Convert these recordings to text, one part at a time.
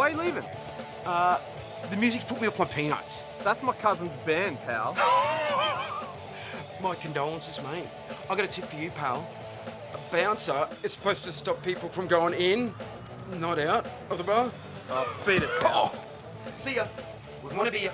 Why are you leaving? The music's put me off my peanuts. That's my cousin's band, pal. My condolences, mate. I got a tip for you, pal. A bouncer is supposed to stop people from going in, not out of the bar. Oh, beat it, pal. Oh, see ya. Wouldn't want to be ya.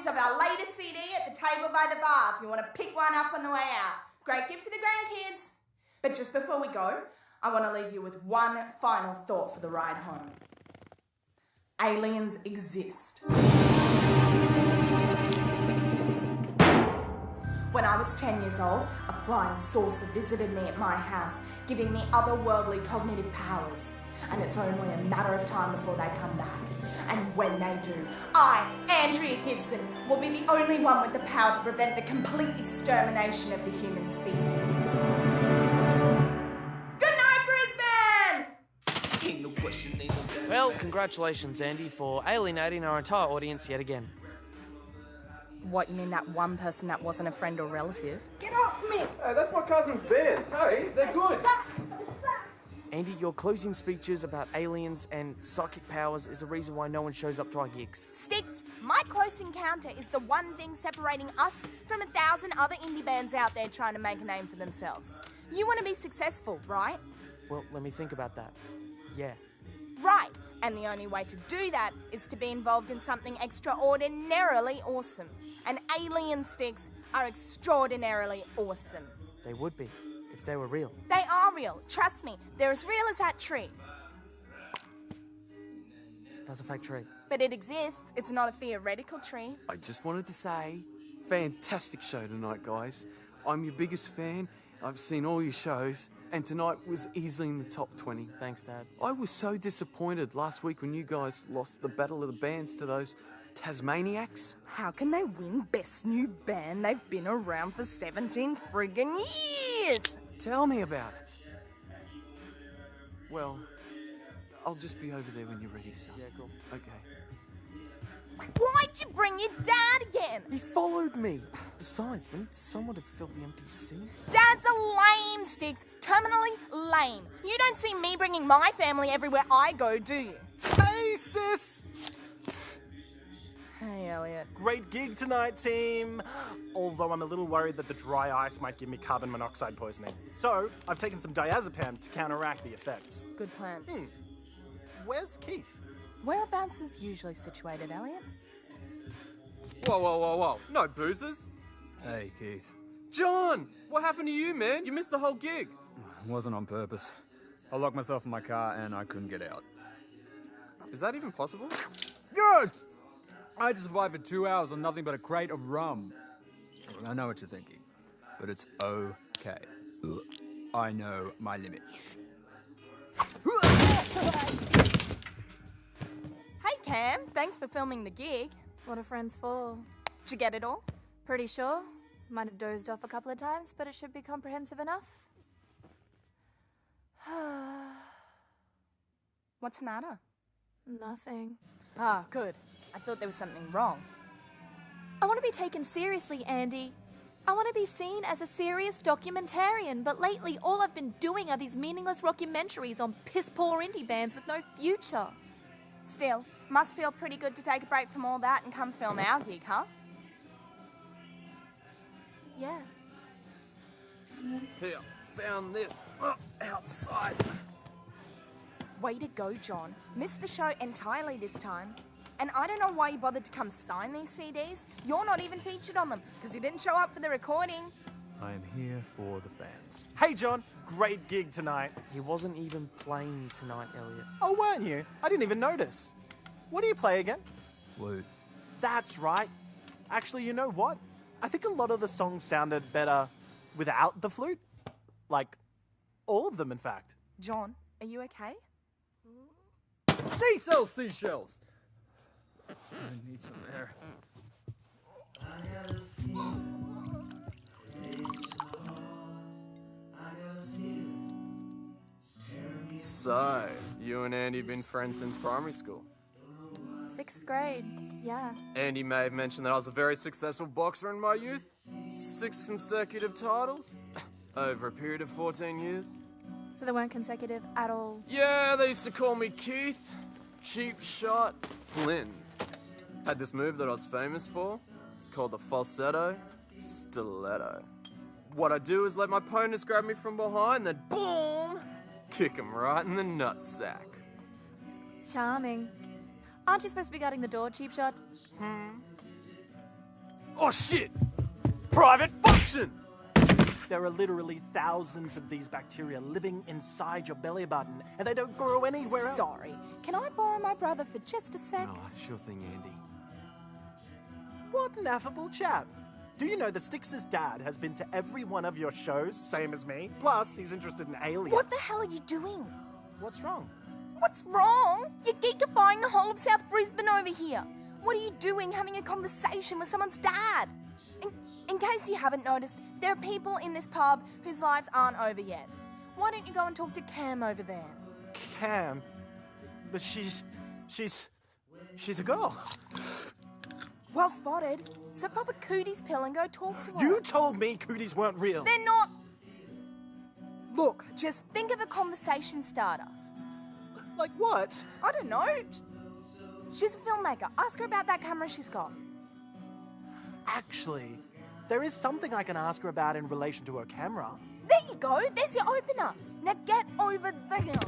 Of our latest CD at the table by the bar if you want to pick one up on the way out. Great gift for the grandkids. But just before we go, I want to leave you with one final thought for the ride home. Aliens exist. When I was 10 years old, a flying saucer visited me at my house, giving me otherworldly cognitive powers. And it's only a matter of time before they come back. And when they do, I, Andrea Gibson, will be the only one with the power to prevent the complete extermination of the human species. Good night, Brisbane! Well, congratulations, Andy, for alienating our entire audience yet again. What, you mean that one person that wasn't a friend or relative? Get off me! Hey, that's my cousin's band. Hey, they're good. Andy, your closing speeches about aliens and psychic powers is the reason why no one shows up to our gigs. Sticks, my close encounter is the one thing separating us from 1,000 other indie bands out there trying to make a name for themselves. You want to be successful, right? Well, let me think about that. Yeah. Right, and the only way to do that is to be involved in something extraordinarily awesome. And alien sticks are extraordinarily awesome. They would be, if they were real. They are real, trust me. They're as real as that tree. That's a fake tree. But it exists, it's not a theoretical tree. I just wanted to say, fantastic show tonight, guys. I'm your biggest fan. I've seen all your shows, and tonight was easily in the top 20. Thanks, Dad. I was so disappointed last week when you guys lost the Battle of the Bands to those Tasmaniacs. How can they win Best New Band? They've been around for 17 friggin' years! Tell me about it. Well, I'll just be over there when you're ready, son. Yeah, cool. Okay. Why'd you bring your dad again? He followed me. Besides, we need someone to fill the empty seats. Dad's a lame, Sticks. Terminally lame. You don't see me bringing my family everywhere I go, do you? Hey, sis! Hey, Elliot. Great gig tonight, team. Although I'm a little worried that the dry ice might give me carbon monoxide poisoning. So, I've taken some diazepam to counteract the effects. Good plan. Where's Keith? Whereabouts is usually situated, Elliot? Whoa, whoa, whoa, whoa. No boozers. Hey, Keith. John! What happened to you, man? You missed the whole gig. It wasn't on purpose. I locked myself in my car and I couldn't get out. Is that even possible? Good! I had to survive for 2 hours on nothing but a crate of rum. I know what you're thinking, but it's okay. I know my limits. Hey, Cam. Thanks for filming the gig. What are friends for? Did you get it all? Pretty sure. Might have dozed off a couple of times, but it should be comprehensive enough. What's the matter? Nothing. Ah, good. I thought there was something wrong. I want to be taken seriously, Andy. I want to be seen as a serious documentarian, but lately all I've been doing are these meaningless rockumentaries on piss-poor indie bands with no future. Still, must feel pretty good to take a break from all that and come film our gig, huh? Yeah. Here, found this. Outside. Way to go, John. Missed the show entirely this time. And I don't know why you bothered to come sign these CDs. You're not even featured on them, because you didn't show up for the recording. I am here for the fans. Hey, John. Great gig tonight. He wasn't even playing tonight, Elliot. Oh, weren't you? I didn't even notice. What do you play again? Flute. That's right. Actually, you know what? I think a lot of the songs sounded better without the flute. Like, all of them, in fact. John, are you okay? Seashells, seashells! I need some air. So, you and Andy been friends since primary school? 6th grade, yeah. Andy may have mentioned that I was a very successful boxer in my youth. 6 consecutive titles over a period of 14 years. So they weren't consecutive at all. Yeah, they used to call me Keith, Cheap Shot, Flynn. Had this move that I was famous for. It's called the falsetto stiletto. What I do is let my opponents grab me from behind, then boom, kick him right in the nutsack. Charming. Aren't you supposed to be guarding the door, Cheap Shot? Oh shit! Private function! There are literally thousands of these bacteria living inside your belly button, and they don't grow anywhere else. Sorry, can I borrow my brother for just a sec? Oh, sure thing, Andy. What an affable chap. Do you know that Styx's dad has been to every one of your shows, same as me? Plus, he's interested in aliens. What the hell are you doing? What's wrong? What's wrong? You're geekifying the whole of South Brisbane over here. What are you doing having a conversation with someone's dad? In case you haven't noticed, there are people in this pub whose lives aren't over yet. Why don't you go and talk to Cam over there? Cam? But she's a girl. Well spotted. So pop a cooties pill and go talk to her. You told me cooties weren't real. They're not. Look, just think of a conversation starter. Like what? I don't know. She's a filmmaker. Ask her about that camera she's got. Actually, there is something I can ask her about in relation to her camera. There you go. There's your opener. Now get over there.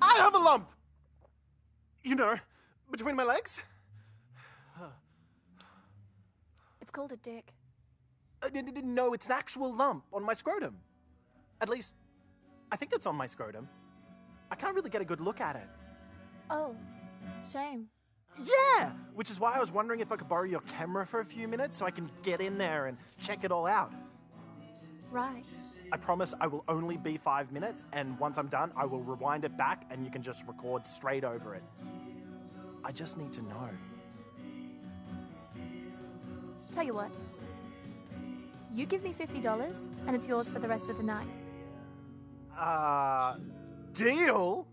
I have a lump! You know, between my legs. It's called a dick. No, it's an actual lump on my scrotum. At least, I think it's on my scrotum. I can't really get a good look at it. Oh, shame. Yeah! Which is why I was wondering if I could borrow your camera for a few minutes so I can get in there and check it all out. Right. I promise I will only be 5 minutes, and once I'm done, I will rewind it back and you can just record straight over it. I just need to know. Tell you what. You give me $50 and it's yours for the rest of the night. Deal?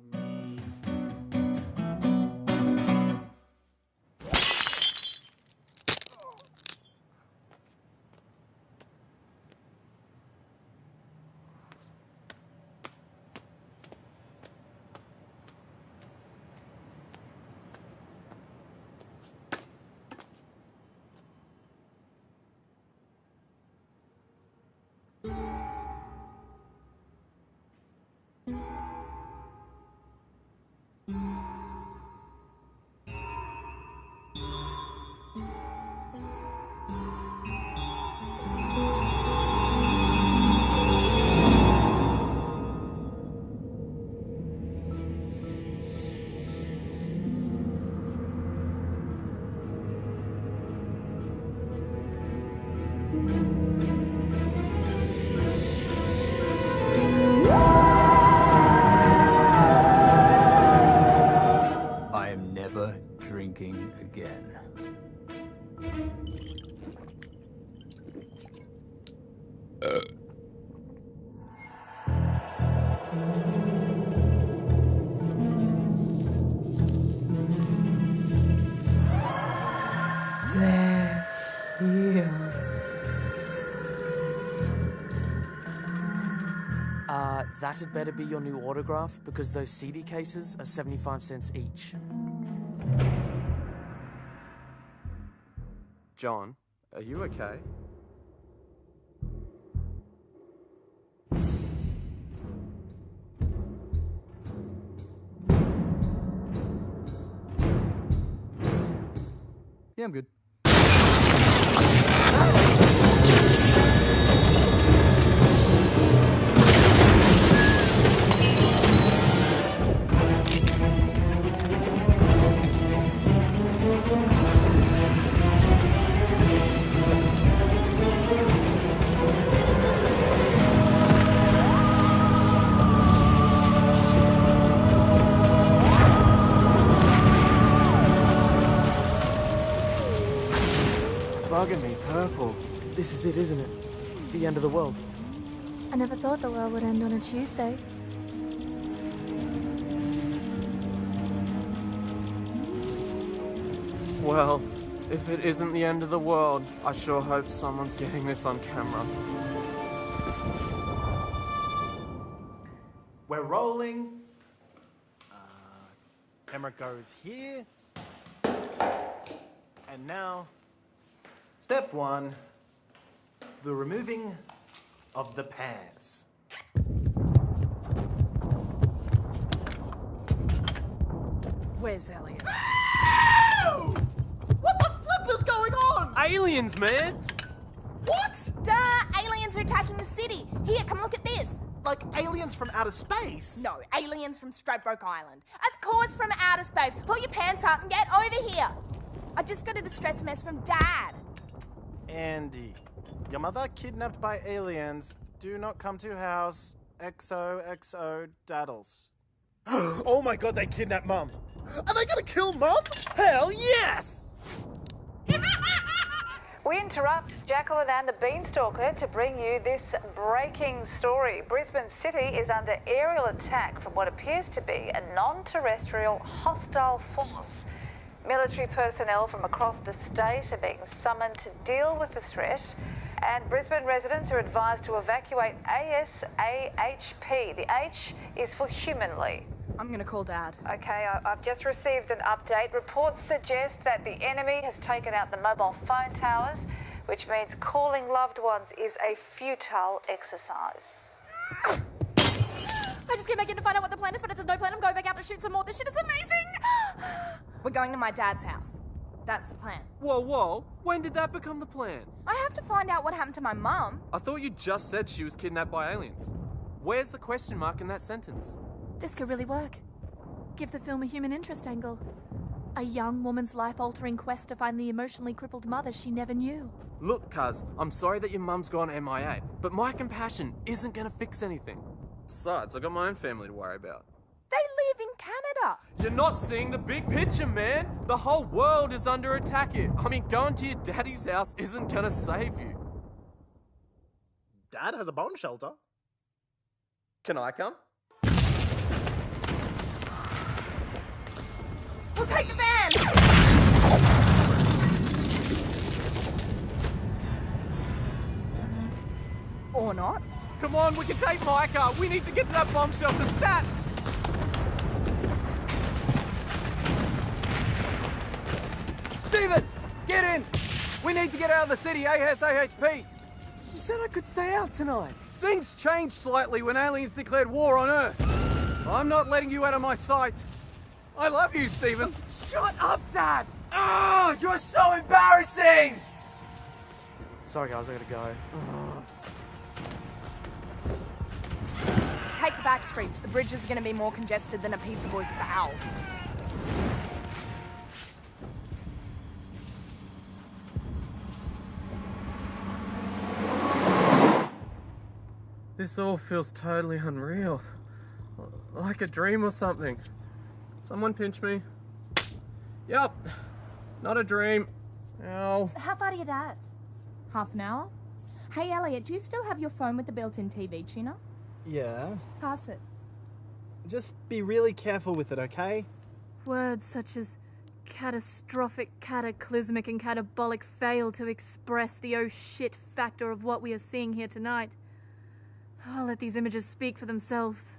I am never drinking again. They're here. That had better be your new autograph because those CD cases are 75 cents each. John, are you okay? Yeah, I'm good. bugging me, Purple. This is it, isn't it? The end of the world. I never thought the world would end on a Tuesday. Well, if it isn't the end of the world, I sure hope someone's getting this on camera. We're rolling. Camera goes here. And now, step 1, the removing of the pants. Where's Elliot? What the flip is going on? Aliens, man! What? Duh! Aliens are attacking the city. Here, come look at this. Like aliens from outer space? No, aliens from Stradbroke Island. Of course from outer space. Pull your pants up and get over here. I just got a distress mess from Dad. Andy, your mother kidnapped by aliens. Do not come to house. XOXO daddles. Oh my god, they kidnapped Mum. Are they gonna kill Mum? Hell yes! We interrupt Jacqueline and the Beanstalker to bring you this breaking story. Brisbane City is under aerial attack from what appears to be a non-terrestrial hostile force. Military personnel from across the state are being summoned to deal with the threat, and Brisbane residents are advised to evacuate ASAHP. The H is for humanly. I'm gonna call Dad. Okay, I've just received an update. Reports suggest that the enemy has taken out the mobile phone towers, which means calling loved ones is a futile exercise. I just came back in to find out what the plan is, but if there's no plan, I'm going back out to shoot some more. This shit is amazing! We're going to my dad's house. That's the plan. Whoa. When did that become the plan? I have to find out what happened to my mum. I thought you just said she was kidnapped by aliens. Where's the question mark in that sentence? This could really work. Give the film a human interest angle. A young woman's life-altering quest to find the emotionally crippled mother she never knew. Look, cuz, I'm sorry that your mum's gone MIA, but my compassion isn't gonna fix anything. Besides, I got my own family to worry about. They live in Canada. You're not seeing the big picture, man. The whole world is under attack here. I mean, going to your daddy's house isn't gonna save you. Dad has a bomb shelter. Can I come? We'll take the van. Or not. Come on, we can take my car. We need to get to that bomb shelter stat. Steven, get in. We need to get out of the city ASAHP. You said I could stay out tonight. Things changed slightly when aliens declared war on Earth. I'm not letting you out of my sight. I love you, Steven. Shut up, Dad! Oh, you're so embarrassing! Sorry, guys, I gotta go. Take the back streets. The bridge is going to be more congested than a pizza boy's bowels. This all feels totally unreal. Like a dream or something. Someone pinch me. Yep. Not a dream. Ow. How far to your dad's? Half an hour? Hey, Elliot, do you still have your phone with the built-in TV tuner? Yeah. Pass it. Just be really careful with it, okay? Words such as catastrophic, cataclysmic, and catabolic fail to express the oh shit factor of what we are seeing here tonight. I'll let these images speak for themselves.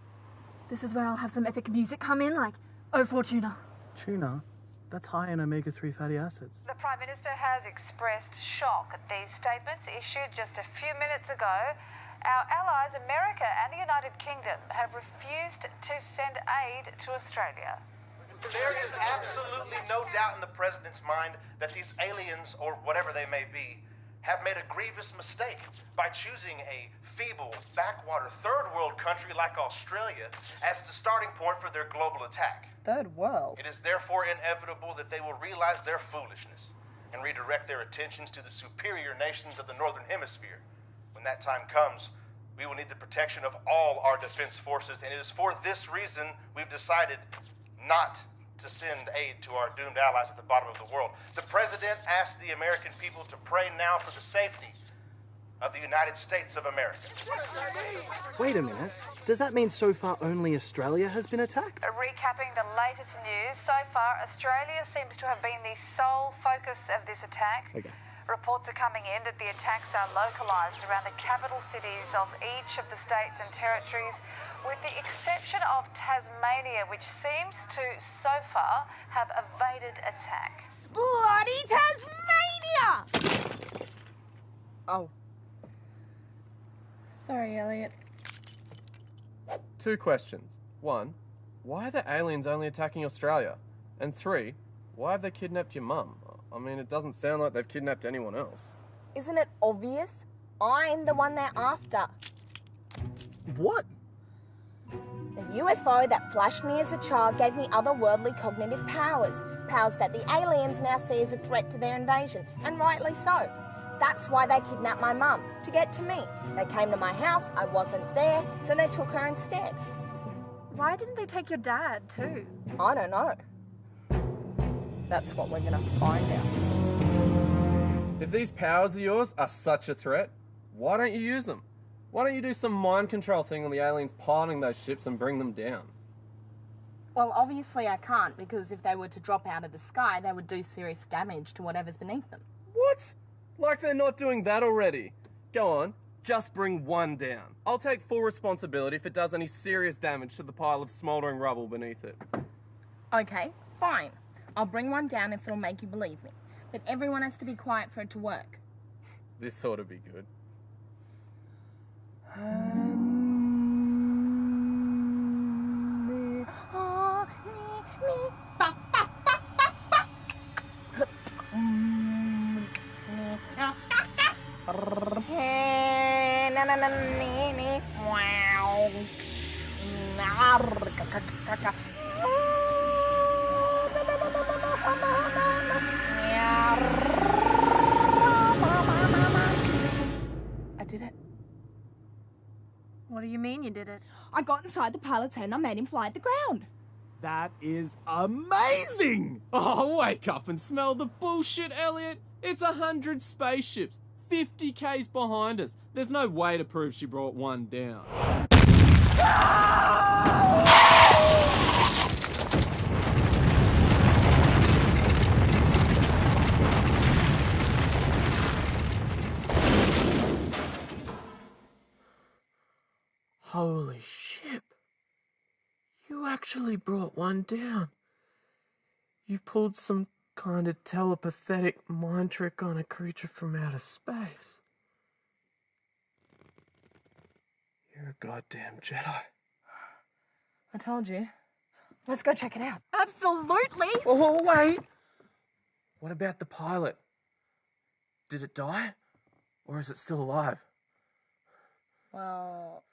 This is where I'll have some epic music come in, like Oh Fortuna. Tuna? That's high in omega-3 fatty acids. The Prime Minister has expressed shock at these statements issued just a few minutes ago. Our allies, America and the United Kingdom, have refused to send aid to Australia. There is absolutely no doubt in the President's mind that these aliens, or whatever they may be, have made a grievous mistake by choosing a feeble, backwater, third world country like Australia as the starting point for their global attack. Third world? It is therefore inevitable that they will realize their foolishness and redirect their attentions to the superior nations of the Northern Hemisphere. When that time comes, we will need the protection of all our defense forces, and it is for this reason we've decided not to send aid to our doomed allies at the bottom of the world. The president asked the American people to pray now for the safety of the United States of America. Wait a minute. Does that mean so far only Australia has been attacked? Recapping the latest news, so far Australia seems to have been the sole focus of this attack. Okay. Reports are coming in that the attacks are localised around the capital cities of each of the states and territories, with the exception of Tasmania, which seems to, so far, have evaded attack. Bloody Tasmania! Oh. Sorry, Elliot. 2 questions. 1, why are the aliens only attacking Australia? And 3, why have they kidnapped your mum? I mean, it doesn't sound like they've kidnapped anyone else. Isn't it obvious? I'm the one they're after. What? The UFO that flashed me as a child gave me otherworldly cognitive powers. Powers that the aliens now see as a threat to their invasion, and rightly so. That's why they kidnapped my mum, to get to me. They came to my house, I wasn't there, so they took her instead. Why didn't they take your dad, too? I don't know. That's what we're gonna find out. If these powers of yours are such a threat, why don't you use them? Why don't you do some mind control thing on the aliens piloting those ships and bring them down? Well, obviously I can't, because if they were to drop out of the sky, they would do serious damage to whatever's beneath them. What? Like they're not doing that already. Go on, just bring one down. I'll take full responsibility if it does any serious damage to the pile of smouldering rubble beneath it. Okay, fine. I'll bring one down if it'll make you believe me. But everyone has to be quiet for it to work. This ought to be good. I did it. What do you mean you did it? I got inside the pilot's head and I made him fly at the ground. That is amazing! Oh, wake up and smell the bullshit, Elliot. It's 100 spaceships, 50 Ks behind us. There's no way to prove she brought one down. Holy shit. You actually brought one down. You pulled some kind of telepathic mind trick on a creature from outer space. You're a goddamn Jedi. I told you. Let's go check it out. Absolutely! Oh, wait! What about the pilot? Did it die? Or is it still alive? Well,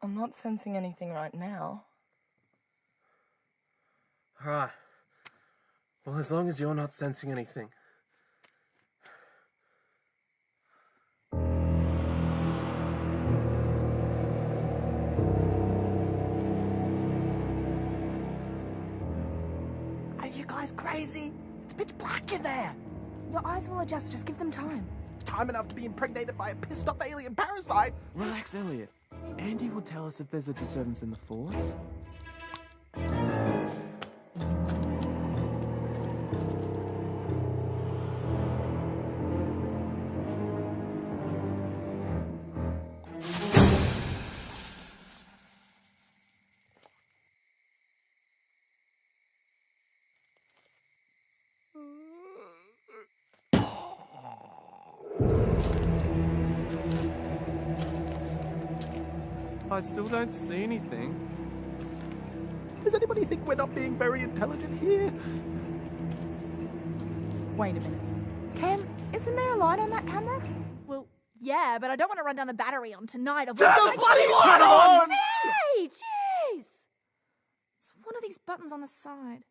I'm not sensing anything right now. Alright. Well, as long as you're not sensing anything. Are you guys crazy? It's pitch black in there. Your eyes will adjust, just give them time. It's time enough to be impregnated by a pissed off alien parasite. Relax, Elliot. Andy will tell us if there's a disturbance in the Force. I still don't see anything. Does anybody think we're not being very intelligent here? Wait a minute. Cam, isn't there a light on that camera? Well, yeah, but I don't want to run down the battery on tonight. Turn those bloody lights on! Hey, jeez! It's one of these buttons on the side.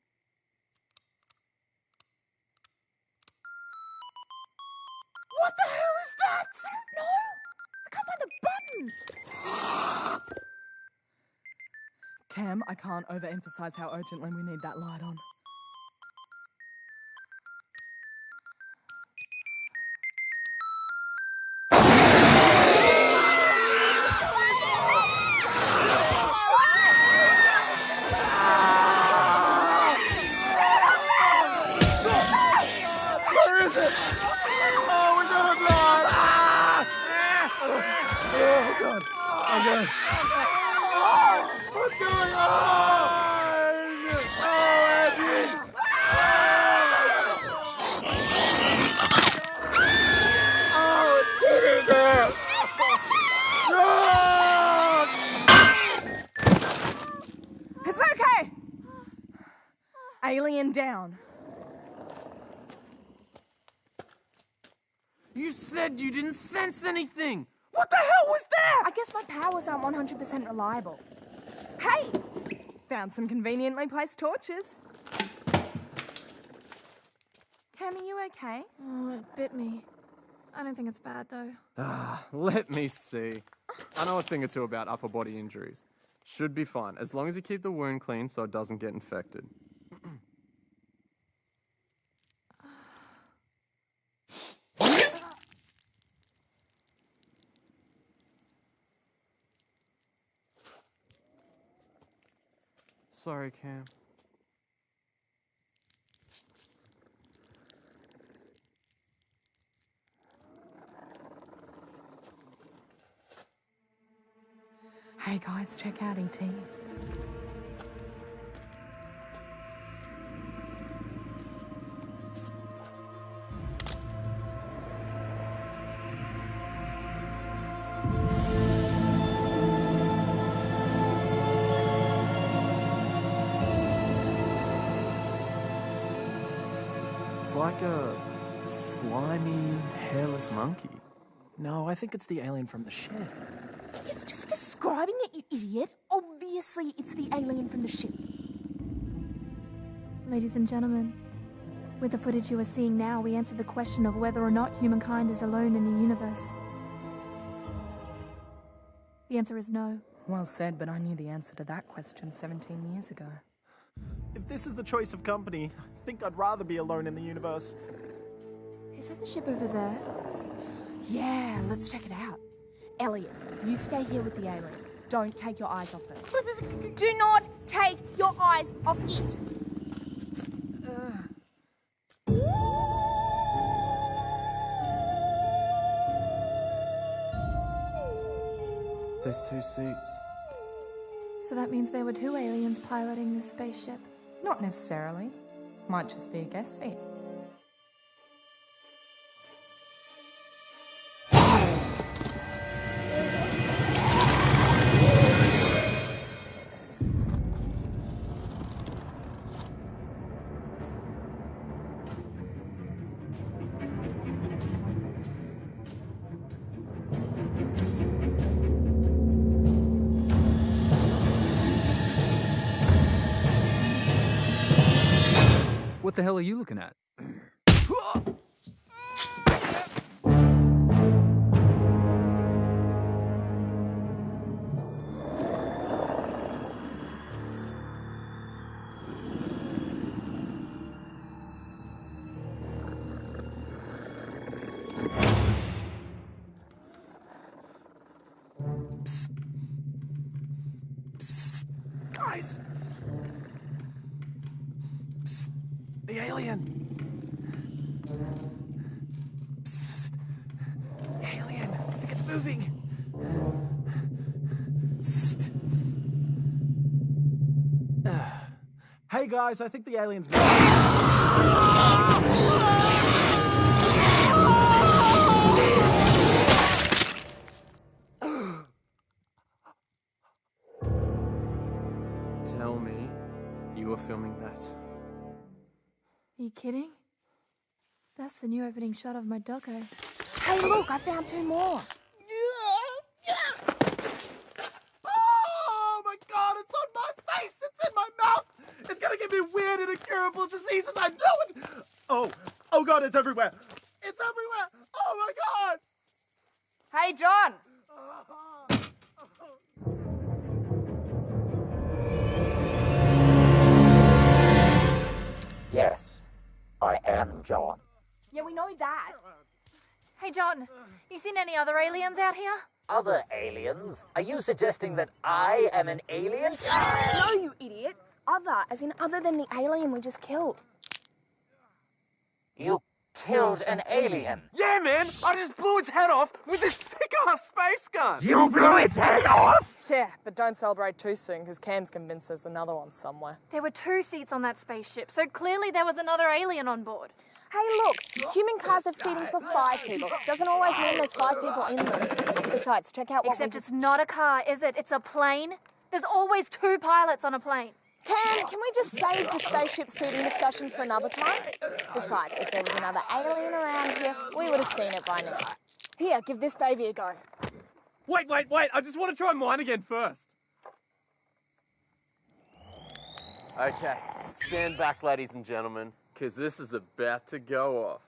What the hell is that? No! I can't find the button! Cam, I can't overemphasize how urgently we need that light on. Where is it? Oh, we're gonna die! Oh, God. Oh, God. Oh, what's going on? Oh, Andy! Oh, it's getting there! No! It's okay! Alien down. You said you didn't sense anything! What the hell was that? I guess my powers aren't 100% reliable. Hey! Found some conveniently placed torches. Cam, are you okay? Oh, it bit me. I don't think it's bad, though. Let me see. I know a thing or two about upper body injuries. Should be fine, as long as you keep the wound clean so it doesn't get infected. Sorry, Cam. Hey guys, check out ET. It's like a slimy, hairless monkey. No, I think it's the alien from the shed. It's just describing it, you idiot. Obviously, it's the alien from the ship. Ladies and gentlemen, with the footage you are seeing now, we answer the question of whether or not humankind is alone in the universe. The answer is no. Well said, but I knew the answer to that question 17 years ago. If this is the choice of company, I think I'd rather be alone in the universe. Is that the ship over there? Yeah, let's check it out. Elliot, you stay here with the alien. Don't take your eyes off it. Do not take your eyes off it. There's 2 seats. So that means there were 2 aliens piloting this spaceship. Not necessarily. Might just be a guest seat. What the hell are you looking at? Guys! Psst. The alien! Psst. Alien! I think it's moving! Psst. Hey guys, I think the alien's Tell me you were filming that. Are you kidding? That's the new opening shot of my doco. Hey, look, I found 2 more. Oh my God, it's on my face! It's in my mouth! It's gonna give me weird and incurable diseases, I know it! Oh God, it's everywhere! It's everywhere! Oh my God! Hey, John! alien, John. Yeah, we know that. Hey, John, you seen any other aliens out here? Other aliens? Are you suggesting that I am an alien? No, you idiot. Other, as in other than the alien we just killed. You killed an alien? Yeah, man! I just blew its head off with this sick-ass space gun! You blew its head off? Yeah, but don't celebrate too soon, because Cam's convinced there's another one somewhere. There were 2 seats on that spaceship, so clearly there was another alien on board. Hey, look, human cars have seating for 5 people. Doesn't always mean there's 5 people in them. Besides, check out what Except it's not a car, is it? It's a plane. There's always 2 pilots on a plane. Cam, can we just save the spaceship seating discussion for another time? Besides, if there was another alien around here, we would have seen it by now. Here, give this baby a go. Wait, I just want to try mine again first. Okay, stand back, ladies and gentlemen, because this is about to go off.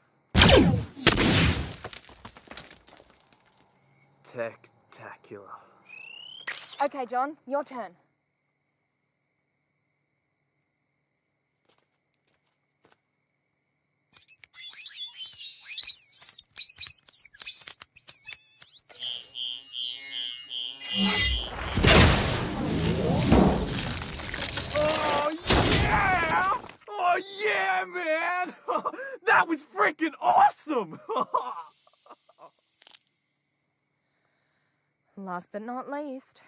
Tech-tacular. Okay, John, your turn. Oh yeah! Oh yeah, man! That was freaking awesome! Last but not least.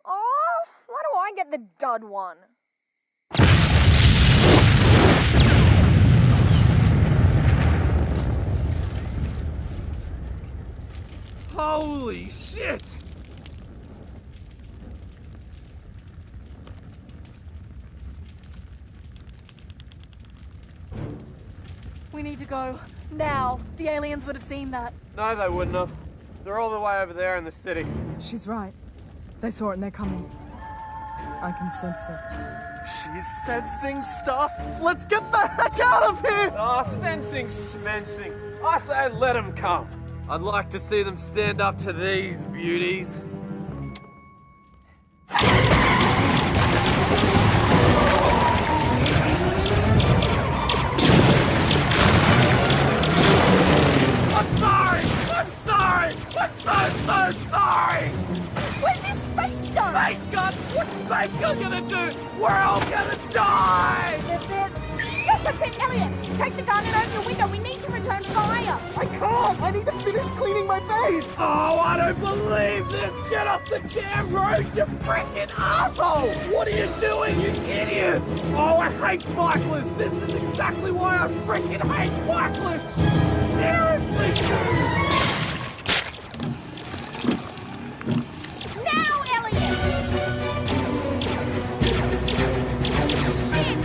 Oh, why do I get the dud one? Holy shit! We need to go. Now. The aliens would have seen that. No, they wouldn't have. They're all the way over there in the city. She's right. They saw it and they're coming. I can sense it. She's sensing stuff. Let's get the heck out of here! Oh, sensing, smensing. I say let them come. I'd like to see them stand up to these beauties. I'm sorry! I'm sorry! I'm so sorry! Where's his space gun? Space gun? What's space gun gonna do? We're all gonna die! Is it? Yes, that's it, Elliot! Take the gun and open the window. We need to return fire. I can't! I need to finish cleaning my face! Oh, I don't believe this! Get off the damn road, you freaking asshole! What are you doing, you idiots? Oh, I hate bikeless! This is exactly why I freaking hate bikeless! Seriously! Now, Elliot! Shit!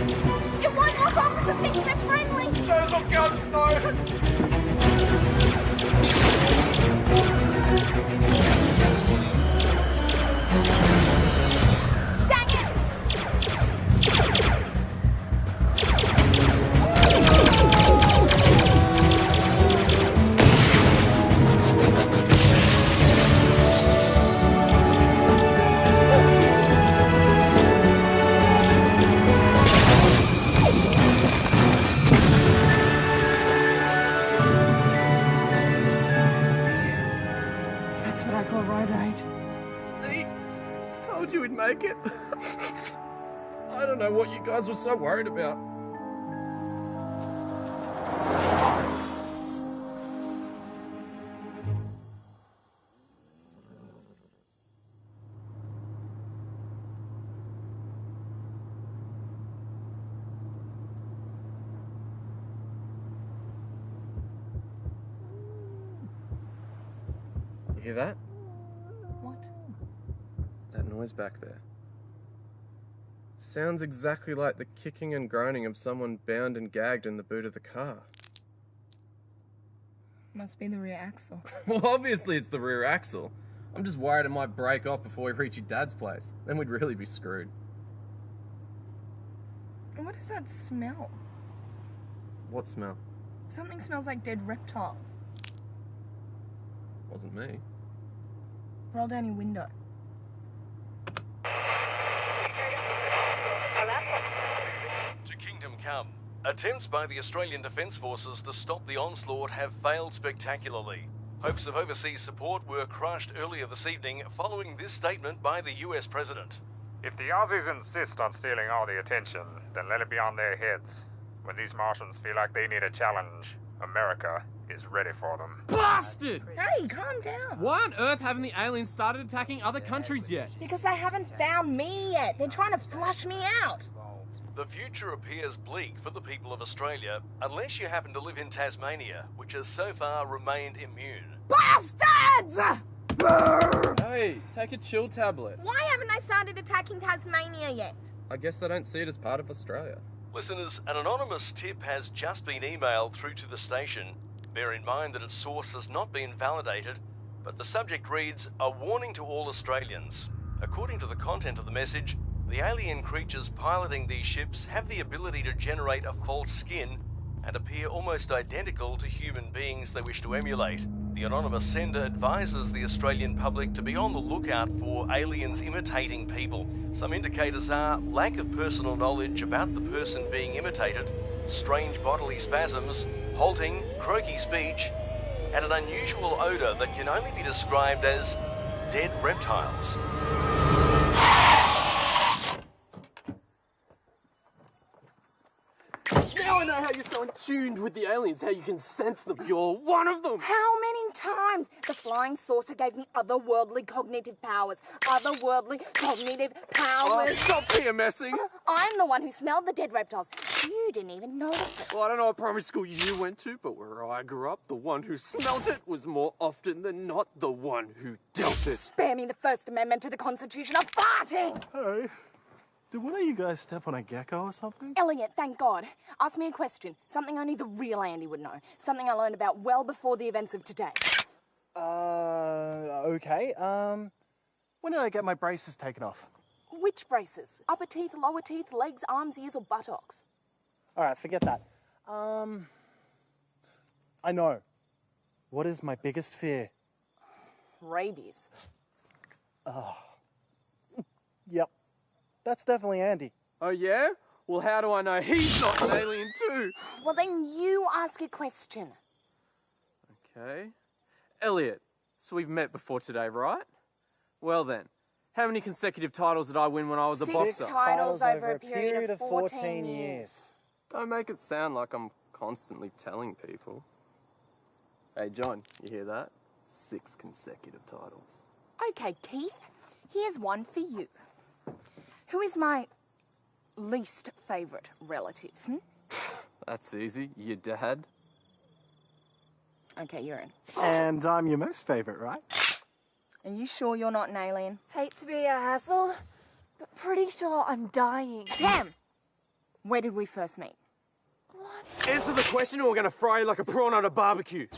It won't lock opposite things, they're friendly! Shows on guns, no! Dang it! That's what I call road rage. See? Told you we'd make it. I don't know what you guys were so worried about. You hear that? What? That noise back there. Sounds exactly like the kicking and groaning of someone bound and gagged in the boot of the car. Must be the rear axle. Well, obviously it's the rear axle. I'm just worried it might break off before we reach your dad's place. Then we'd really be screwed. What does that smell? What smell? Something smells like dead reptiles. Wasn't me. Roll down your window. To Kingdom Come. Attempts by the Australian Defence Forces to stop the onslaught have failed spectacularly. Hopes of overseas support were crushed earlier this evening following this statement by the US President. If the Aussies insist on stealing all the attention, then let it be on their heads. When these Martians feel like they need a challenge, America is ready for them. Bastard! Hey, calm down. Why on earth haven't the aliens started attacking other countries yet? Because they haven't found me yet. They're trying to flush me out. The future appears bleak for the people of Australia, unless you happen to live in Tasmania, which has so far remained immune. Bastards! Hey, take a chill tablet. Why haven't they started attacking Tasmania yet? I guess they don't see it as part of Australia. Listeners, an anonymous tip has just been emailed through to the station. Bear in mind that its source has not been validated, but the subject reads, "A warning to all Australians." According to the content of the message, the alien creatures piloting these ships have the ability to generate a false skin and appear almost identical to human beings they wish to emulate. The anonymous sender advises the Australian public to be on the lookout for aliens imitating people. Some indicators are lack of personal knowledge about the person being imitated, strange bodily spasms, halting, croaky speech, and an unusual odour that can only be described as dead reptiles. Now I know how you're so in tuned with the aliens, how you can sense them. You're one of them. How many times? The flying saucer gave me otherworldly cognitive powers. Otherworldly cognitive powers. Oh, stop PMSing. I'm the one who smelled the dead reptiles. You didn't even notice it. Well, I don't know what primary school you went to, but where I grew up, the one who smelt it was more often than not the one who dealt it. Spare me the First Amendment to the Constitution of farting! Hey, did one of you guys step on a gecko or something? Elliot, thank God. Ask me a question. Something only the real Andy would know. Something I learned about well before the events of today. Okay. When did I get my braces taken off? Which braces? Upper teeth, lower teeth, legs, arms, ears, or buttocks? Alright, forget that. I know. What is my biggest fear? Rabies. Yep. That's definitely Andy. Oh, yeah? Well, how do I know he's not an alien too? Well, then you ask a question. Okay. Elliot, so we've met before today, right? Well then, how many consecutive titles did I win when I was a boxer? 6 titles over a period of 14 years. Don't make it sound like I'm constantly telling people. Hey, John, you hear that? 6 consecutive titles. Okay, Keith, here's one for you. Who is my least favourite relative? That's easy. Your dad. Okay, you're in. And I'm your most favourite, right? Are you sure you're not an alien? Hate to be a hassle, but pretty sure I'm dying. Cam! Where did we first meet? What? Answer the question or we're going to fry you like a prawn at a barbecue.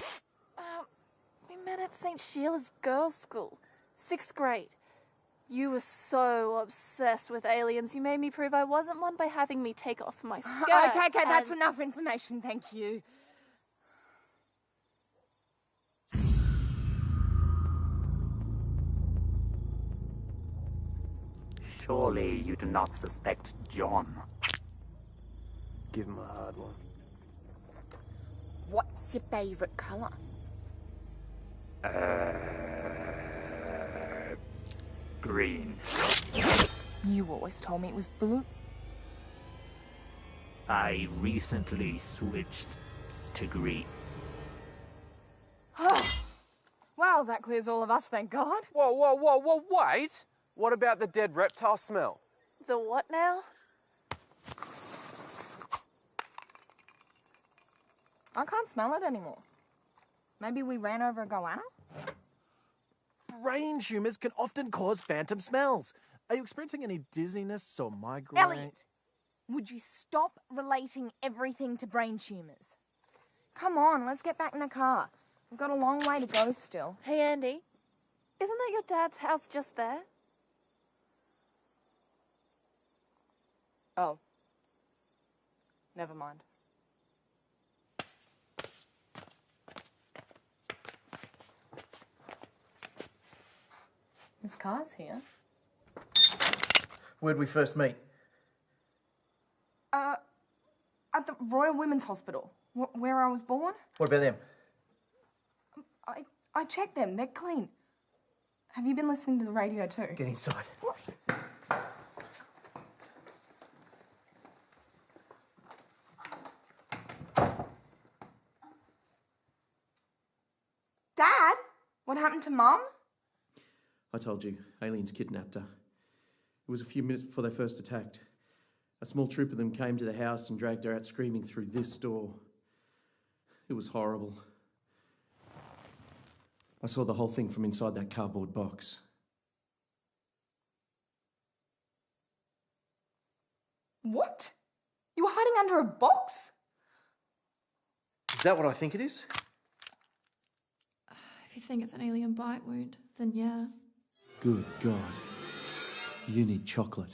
We met at St. Sheila's girls' school, 6th grade. You were so obsessed with aliens, you made me prove I wasn't one by having me take off my skirt. Okay, that's enough information, thank you. Surely you do not suspect John. Give him a hard one. What's your favourite colour? Green. You always told me it was blue. I recently switched to green. Well, that clears all of us, thank God. Whoa, wait! What about the dead reptile smell? The what now? I can't smell it anymore. Maybe we ran over a goanna? Brain tumours can often cause phantom smells. Are you experiencing any dizziness or migraine? Elliot, would you stop relating everything to brain tumours? Come on, let's get back in the car. We've got a long way to go still. Hey, Andy. Isn't that your dad's house just there? Oh. Never mind. There's cars here. Where'd we first meet? At the Royal Women's Hospital, where I was born. What about them? I checked them. They're clean. Have you been listening to the radio too? Get inside. Dad, what happened to Mum? I told you, aliens kidnapped her. It was a few minutes before they first attacked. A small troop of them came to the house and dragged her out screaming through this door. It was horrible. I saw the whole thing from inside that cardboard box. What? You were hiding under a box? Is that what I think it is? If you think it's an alien bite wound, then yeah. Good God. You need chocolate.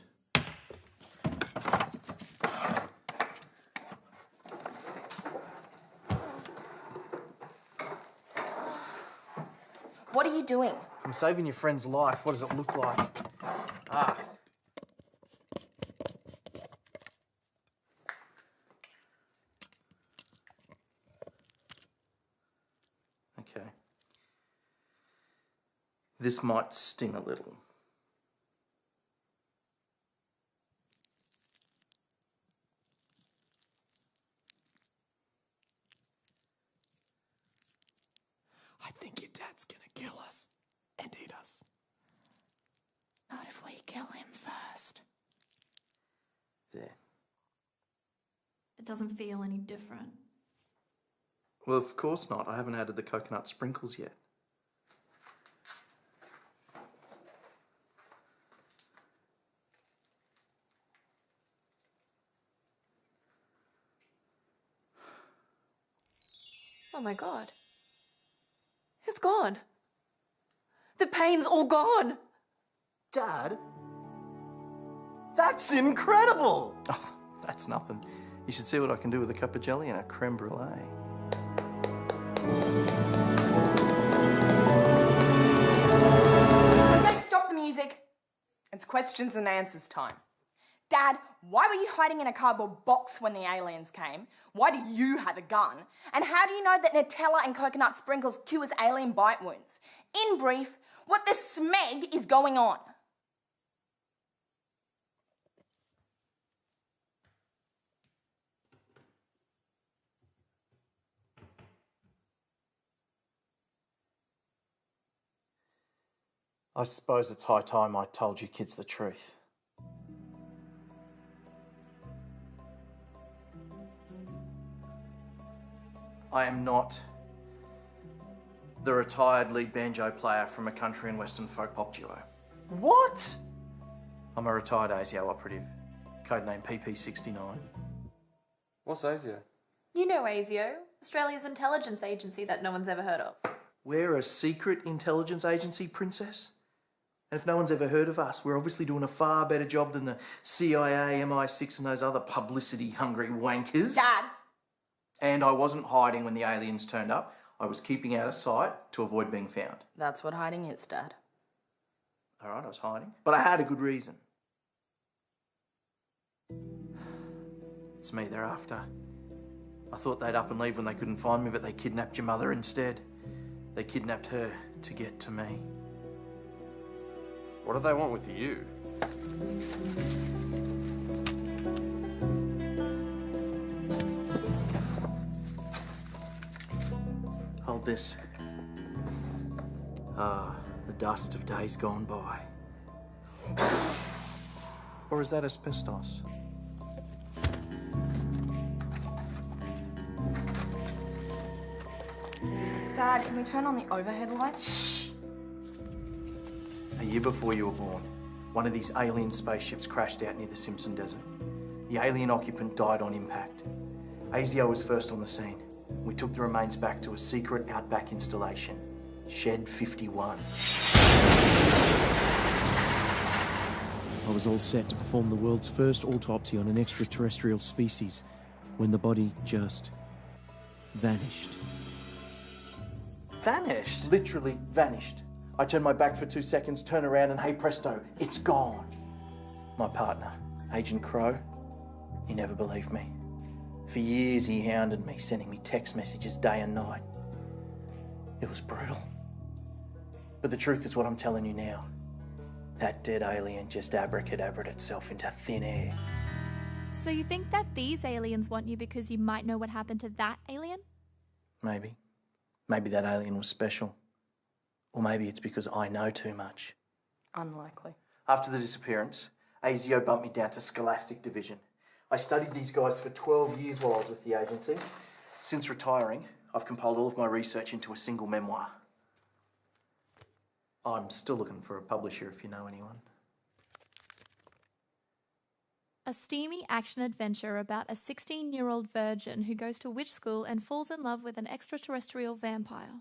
What are you doing? I'm saving your friend's life. What does it look like? Ah. Okay. This might sting a little. I think your dad's gonna kill us and eat us. Not if we kill him first. There. It doesn't feel any different. Well, of course not. I haven't added the coconut sprinkles yet. Oh my God. It's gone. The pain's all gone. Dad? That's incredible! Oh, that's nothing. You should see what I can do with a cup of jelly and a creme brulee. Okay, stop the music. It's questions and answers time. Dad, why were you hiding in a cardboard box when the aliens came? Why do you have a gun? And how do you know that Nutella and coconut sprinkles cures alien bite wounds? In brief, what the smeg is going on? I suppose it's high time I told you kids the truth. I am not the retired lead banjo player from a country and western folk pop duo. What? I'm a retired ASIO operative, codename PP69. What's ASIO? You know ASIO, Australia's intelligence agency that no one's ever heard of. We're a secret intelligence agency, Princess. And if no one's ever heard of us, we're obviously doing a far better job than the CIA, MI6 and those other publicity-hungry wankers. Dad! And I wasn't hiding when the aliens turned up. I was keeping out of sight to avoid being found. That's what hiding is, Dad. All right, I was hiding. But I had a good reason. It's me they're after. I thought they'd up and leave when they couldn't find me, but they kidnapped your mother instead. They kidnapped her to get to me. What do they want with you? Hold this. Ah, the dust of days gone by. Or is that asbestos? Dad, can we turn on the overhead lights? A year before you were born, one of these alien spaceships crashed out near the Simpson Desert. The alien occupant died on impact. ASIO was first on the scene. We took the remains back to a secret outback installation, Shed 51. I was all set to perform the world's first autopsy on an extraterrestrial species when the body just vanished. Vanished? Literally vanished. I turn my back for 2 seconds, turn around, and hey presto, it's gone. My partner, Agent Crow, he never believed me. For years he hounded me, sending me text messages day and night. It was brutal. But the truth is what I'm telling you now. That dead alien just abracadabraed itself into thin air. So you think that these aliens want you because you might know what happened to that alien? Maybe. Maybe that alien was special. Or maybe it's because I know too much. Unlikely. After the disappearance, ASIO bumped me down to Scholastic Division. I studied these guys for 12 years while I was with the agency. Since retiring, I've compiled all of my research into a single memoir. I'm still looking for a publisher if you know anyone. A steamy action-adventure about a 16-year-old virgin who goes to witch school and falls in love with an extraterrestrial vampire.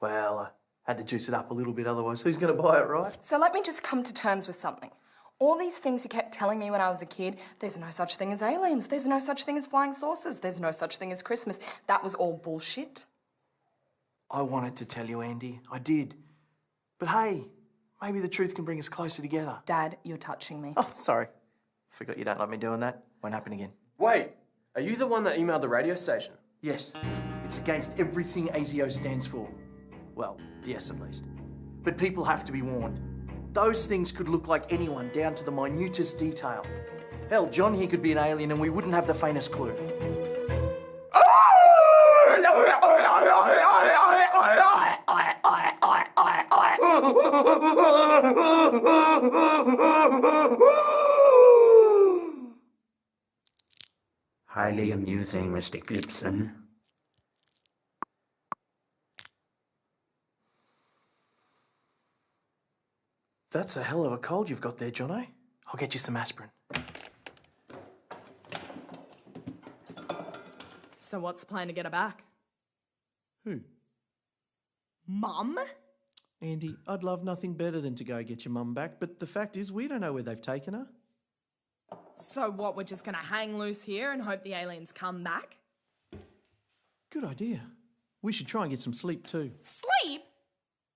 Well, I had to juice it up a little bit, otherwise who's going to buy it, right? So let me just come to terms with something. All these things you kept telling me when I was a kid, there's no such thing as aliens, there's no such thing as flying saucers, there's no such thing as Christmas, that was all bullshit. I wanted to tell you, Andy. I did. But hey, maybe the truth can bring us closer together. Dad, you're touching me. Oh, sorry. Forgot you don't like me doing that. Won't happen again. Wait, are you the one that emailed the radio station? Yes. It's against everything ASIO stands for. Well, the S at least. But people have to be warned. Those things could look like anyone, down to the minutest detail. Hell, John here could be an alien and we wouldn't have the faintest clue. Highly amusing, Mr. Gibson. That's a hell of a cold you've got there, Jono. I'll get you some aspirin. So what's the plan to get her back? Who? Mum? Andy, I'd love nothing better than to go get your mum back, but the fact is we don't know where they've taken her. So what, we're just gonna hang loose here and hope the aliens come back? Good idea. We should try and get some sleep too. Sleep?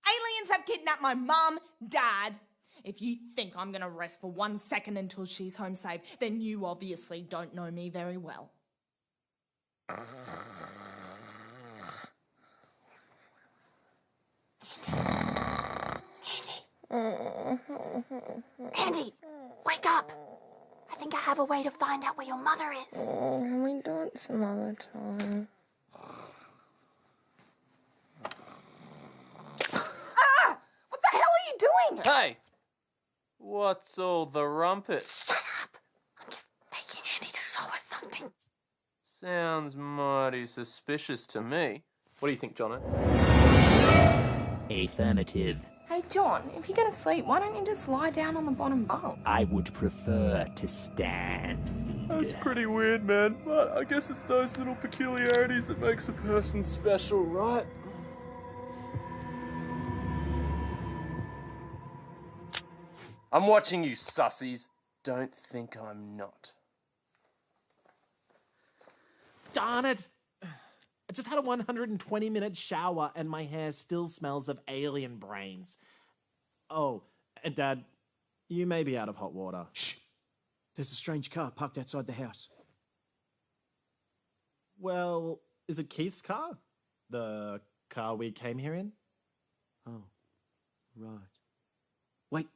Aliens have kidnapped my mum, Dad. If you think I'm gonna rest for 1 second until she's home safe, then you obviously don't know me very well. Andy, wake up! I think I have a way to find out where your mother is. We do it some other time. Ah! What the hell are you doing? Hey! What's all the rumpus? Shut up! I'm just taking Andy to show us something. Sounds mighty suspicious to me. What do you think, Jono? Affirmative. Hey, John, if you're gonna sleep, why don't you just lie down on the bottom bunk? I would prefer to stand. That's pretty weird, man. But I guess it's those little peculiarities that makes a person special, right? I'm watching you, sussies. Don't think I'm not. Darn it! I just had a 120-minute shower and my hair still smells of alien brains. Oh, and Dad, you may be out of hot water. Shh! There's a strange car parked outside the house. Well, is it Keith's car? The car we came here in? Oh, right. Wait,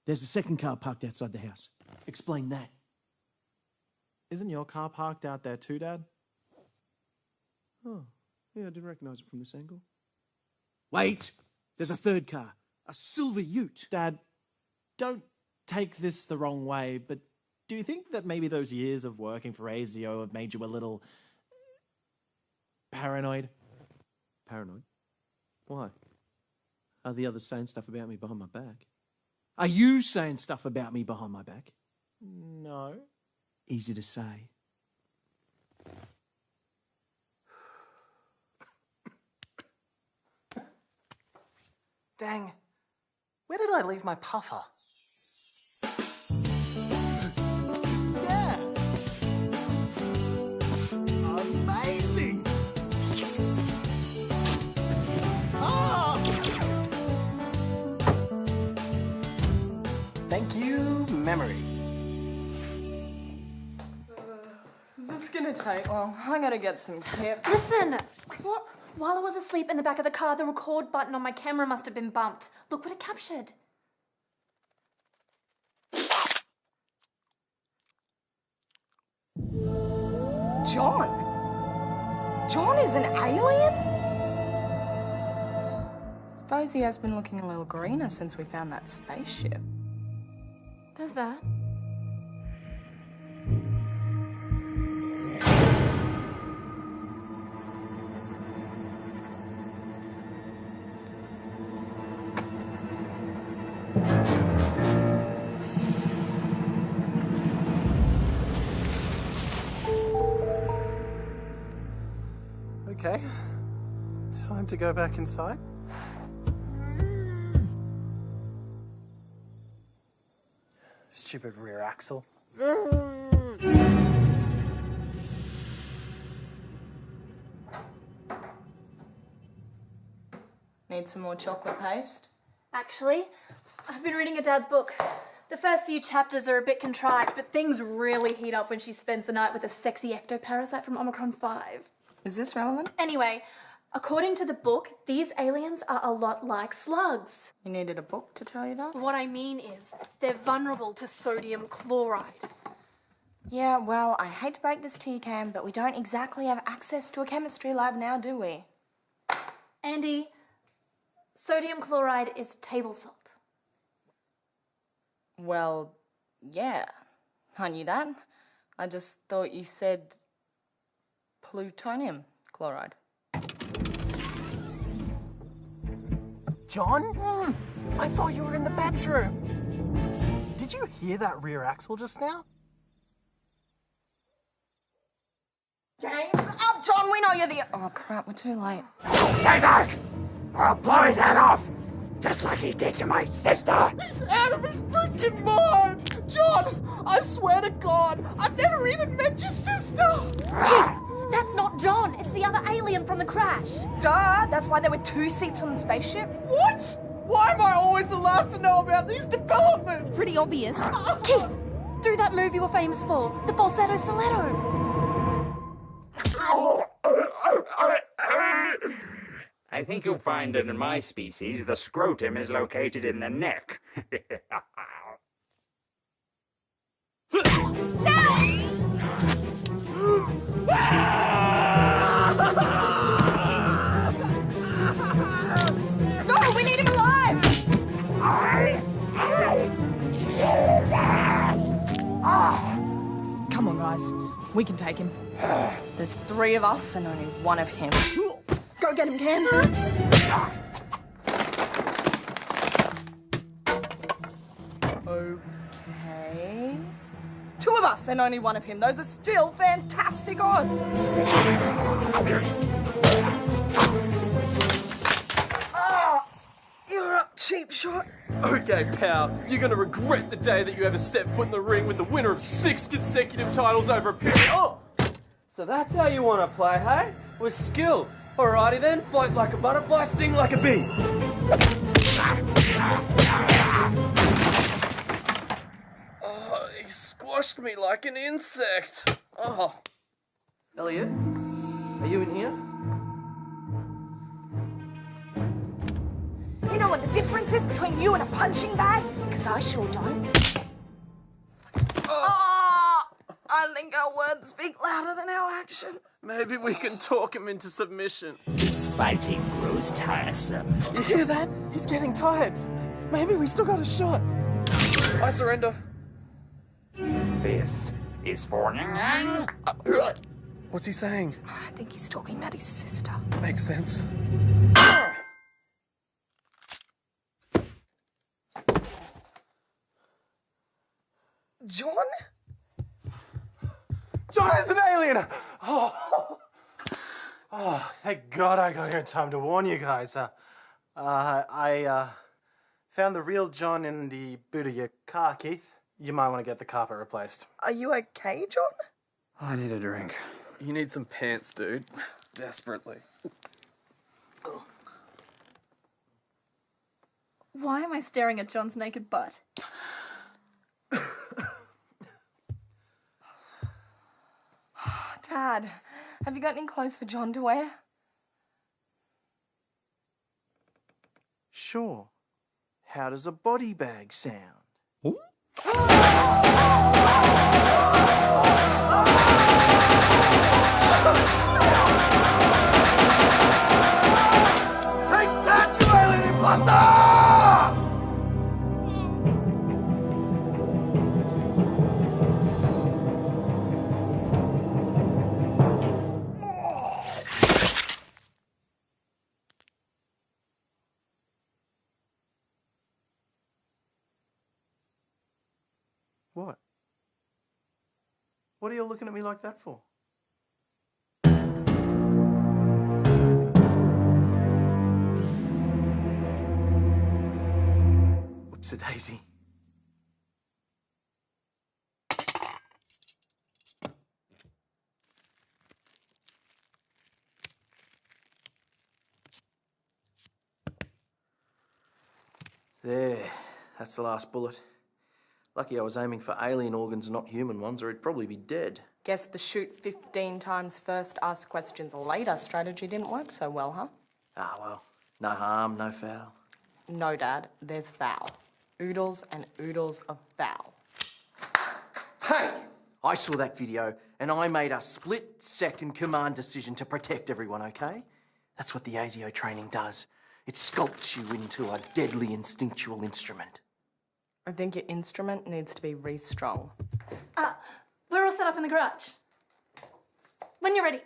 there's a second car parked outside the house. Explain that. Isn't your car parked out there too, Dad? Oh, yeah, I didn't recognise it from this angle. Wait! There's a third car. A silver ute. Dad, don't take this the wrong way, but do you think that maybe those years of working for ASIO have made you a little paranoid? Paranoid? Why? Are the others saying stuff about me behind my back? Are you saying stuff about me behind my back? No. Easy to say. Dang. Where did I leave my puffer? Yeah! Amazing! Ah! Oh, I gotta get some tips. Listen! What? While I was asleep in the back of the car, the record button on my camera must have been bumped. Look what it captured. John? John is an alien? Suppose he has been looking a little greener since we found that spaceship. There's that. Okay. Time to go back inside. Stupid rear axle. Need some more chocolate paste? Actually, I've been reading a dad's book. The first few chapters are a bit contrived, but things really heat up when she spends the night with a sexy ectoparasite from Omicron 5. Is this relevant? Anyway, according to the book, these aliens are a lot like slugs. You needed a book to tell you that? What I mean is, they're vulnerable to sodium chloride. Yeah, well, I hate to break this to you, Cam, but we don't exactly have access to a chemistry lab now, do we? Andy, sodium chloride is table salt. Well, yeah, I knew that. I just thought you said plutonium chloride. John? I thought you were in the bedroom. Did you hear that rear axle just now? James, up, John, we know you're the... Oh, crap, we're too late. Stay back! Or I'll blow his head off! Just like he did to my sister! He's out of his freaking mind! John, I swear to God, I've never even met your sister! Keith, that's not John. It's the other alien from the crash. Duh, that's why there were 2 seats on the spaceship. What? Why am I always the last to know about these developments? It's pretty obvious. Keith, do that move you were famous for, the falsetto stiletto. I think you'll find that in my species, the scrotum is located in the neck. No, we need him alive! Come on, guys. We can take him. There's 3 of us and only 1 of him. Go get him, Cam. Okay. 2 of us and only 1 of him. Those are still fantastic odds. Oh, you're up, cheap shot. Okay, pal, you're gonna regret the day that you ever stepped foot in the ring with the winner of 6 consecutive titles over a period. Oh! So that's how you want to play, hey? With skill. Alrighty then, float like a butterfly, sting like a bee. Oh, he squashed me like an insect. Oh. Elliot, are you in here? You know what the difference is between you and a punching bag? Because I sure don't. Oh, I think our words speak louder than our actions. Maybe we can talk him into submission. This fighting grows tiresome. You hear that? He's getting tired. Maybe we still got a shot. I surrender. This is for... What's he saying? I think he's talking about his sister. Makes sense. John? John is an alien! Oh, Thank God I got here in time to warn you guys. I found the real John in the boot of your car, Keith. You might want to get the carpet replaced. are you okay, John? I need a drink. You need some pants, dude. Desperately. Why am I staring at John's naked butt? Dad, Have you got any clothes for John to wear? Sure. How does a body bag sound? Take that, you alien imposter! What? What are you looking at me like that for? Whoops-a-daisy. There, that's the last bullet. Lucky I was aiming for alien organs, not human ones, or he'd probably be dead. Guess the shoot 15 times first, ask questions later strategy didn't work so well, huh? Ah, well, no harm, no foul. No, Dad, there's foul. Oodles and oodles of foul. Hey! I saw that video, and I made a split-second command decision to protect everyone, okay? That's what the ASIO training does. It sculpts you into a deadly instinctual instrument. I think your instrument needs to be re-strung. We're all set up in the garage. When you're ready.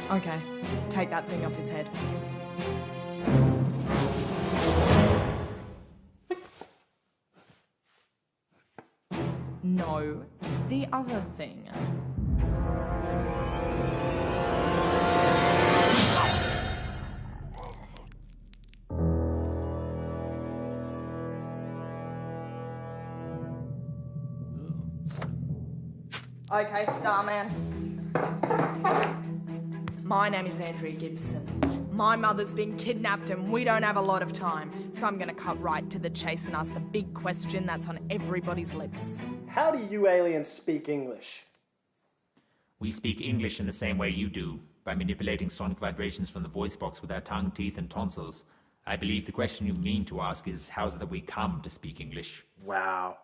Okay, take that thing off his head. No, the other thing. Okay, Starman. My name is Andrea Gibson. My mother's been kidnapped and we don't have a lot of time, so I'm gonna cut right to the chase and ask the big question that's on everybody's lips. How do you aliens speak English? We speak English in the same way you do, by manipulating sonic vibrations from the voice box with our tongue, teeth, and tonsils. I believe the question you mean to ask is, how's it that we come to speak English? Wow.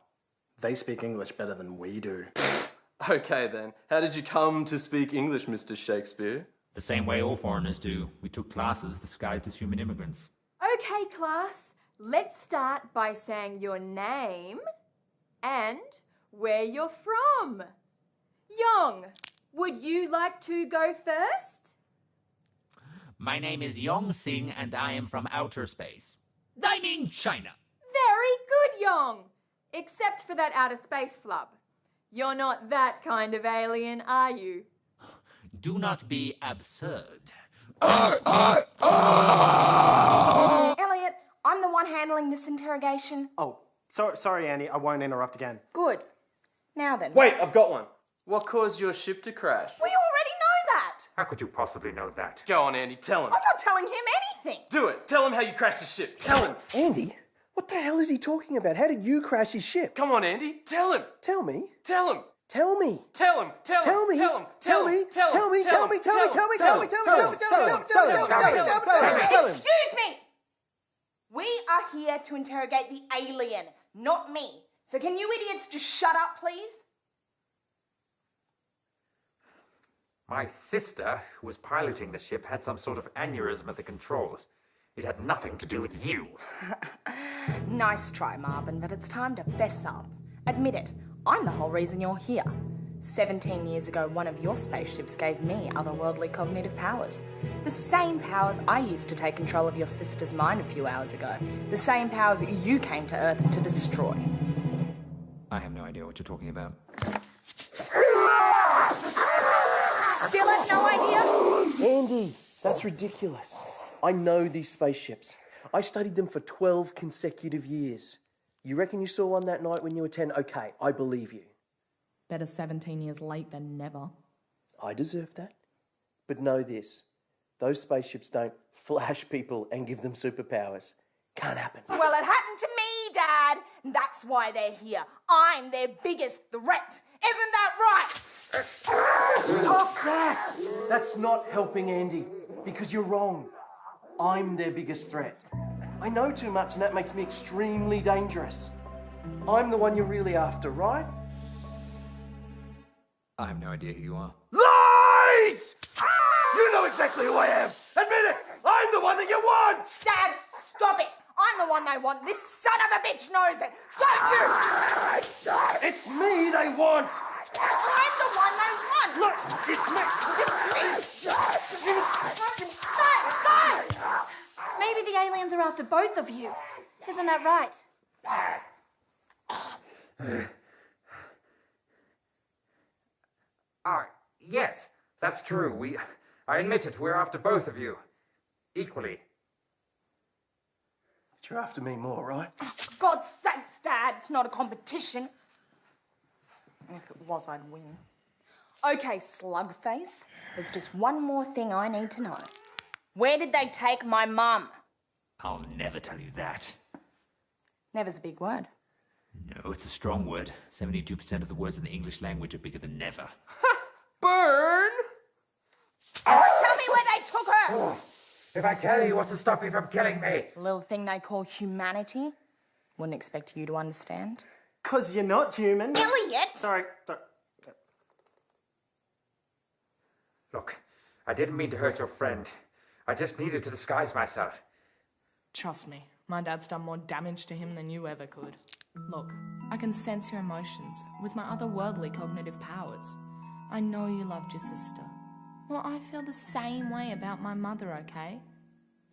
They speak English better than we do. Okay then, how did you come to speak English, Mr. Shakespeare? The same way all foreigners do. We took classes disguised as human immigrants. Okay, class, let's start by saying your name and where you're from. Young, would you like to go first? My name is Yong Sing and I am from outer space. I mean China. Very good, Young. Except for that outer space flub. You're not that kind of alien, are you? Do not be absurd. Elliot, I'm the one handling this interrogation. Oh, sorry, Annie. I won't interrupt again. Good. Now then. Wait, I've got one. What caused your ship to crash? We already know that. How could you possibly know that? Go on, Andy, tell him. I'm not telling him anything. Do it. Tell him how you crashed the ship. Tell him. Andy? What the hell is he talking about? How did you crash his ship? Come on, Andy. Tell him. Tell me. Tell him. Tell me. Tell him. Tell him. Tell me. Tell him. Tell me. Tell me. Tell me. Tell me. Tell me. Tell me. Tell me. Tell me. Excuse me. We are here to interrogate the alien, not me. So can you idiots just shut up, please? My sister, who was piloting the ship, had some sort of aneurysm at the controls. It had nothing to do with you. Nice try, Marvin, but it's time to fess up. Admit it, I'm the whole reason you're here. 17 years ago, one of your spaceships gave me otherworldly cognitive powers. The same powers I used to take control of your sister's mind a few hours ago. The same powers you came to Earth to destroy. I have no idea what you're talking about. Still have no idea? Andy, that's ridiculous. I know these spaceships. I studied them for 12 consecutive years. You reckon you saw one that night when you were 10? Okay, I believe you. Better 17 years late than never. I deserve that. But know this, those spaceships don't flash people and give them superpowers. Can't happen. Well, it happened to me, Dad. That's why they're here. I'm their biggest threat. Isn't that right? Stop that! That's not helping Andy, because you're wrong. I'm their biggest threat. I know too much and that makes me extremely dangerous. I'm the one you're really after, right? I have no idea who you are. Lies! You know exactly who I am! Admit it! I'm the one that you want! Dad, stop it! I'm the one they want. This son of a bitch knows it. Don't you? It's me they want! I'm the one they want. Look, it's me! Guys! Maybe the aliens are after both of you. Isn't that right? Yes, that's true. I admit it, we're after both of you. Equally. But you're after me more, right? For God's sakes, Dad, it's not a competition. If it was, I'd win. Okay, Slugface, there's just one more thing I need to know. Where did they take my mum? I'll never tell you that. Never's a big word. No, it's a strong word. 72% of the words in the English language are bigger than never. Burn! Tell me where they took her! If I tell you, what's to stop you from killing me? Little thing they call humanity. Wouldn't expect you to understand. 'Cause you're not human. Elliot! Sorry. Look, I didn't mean to hurt your friend. I just needed to disguise myself. Trust me, my dad's done more damage to him than you ever could. Look, I can sense your emotions with my otherworldly cognitive powers. I know you loved your sister. Well, I feel the same way about my mother, okay?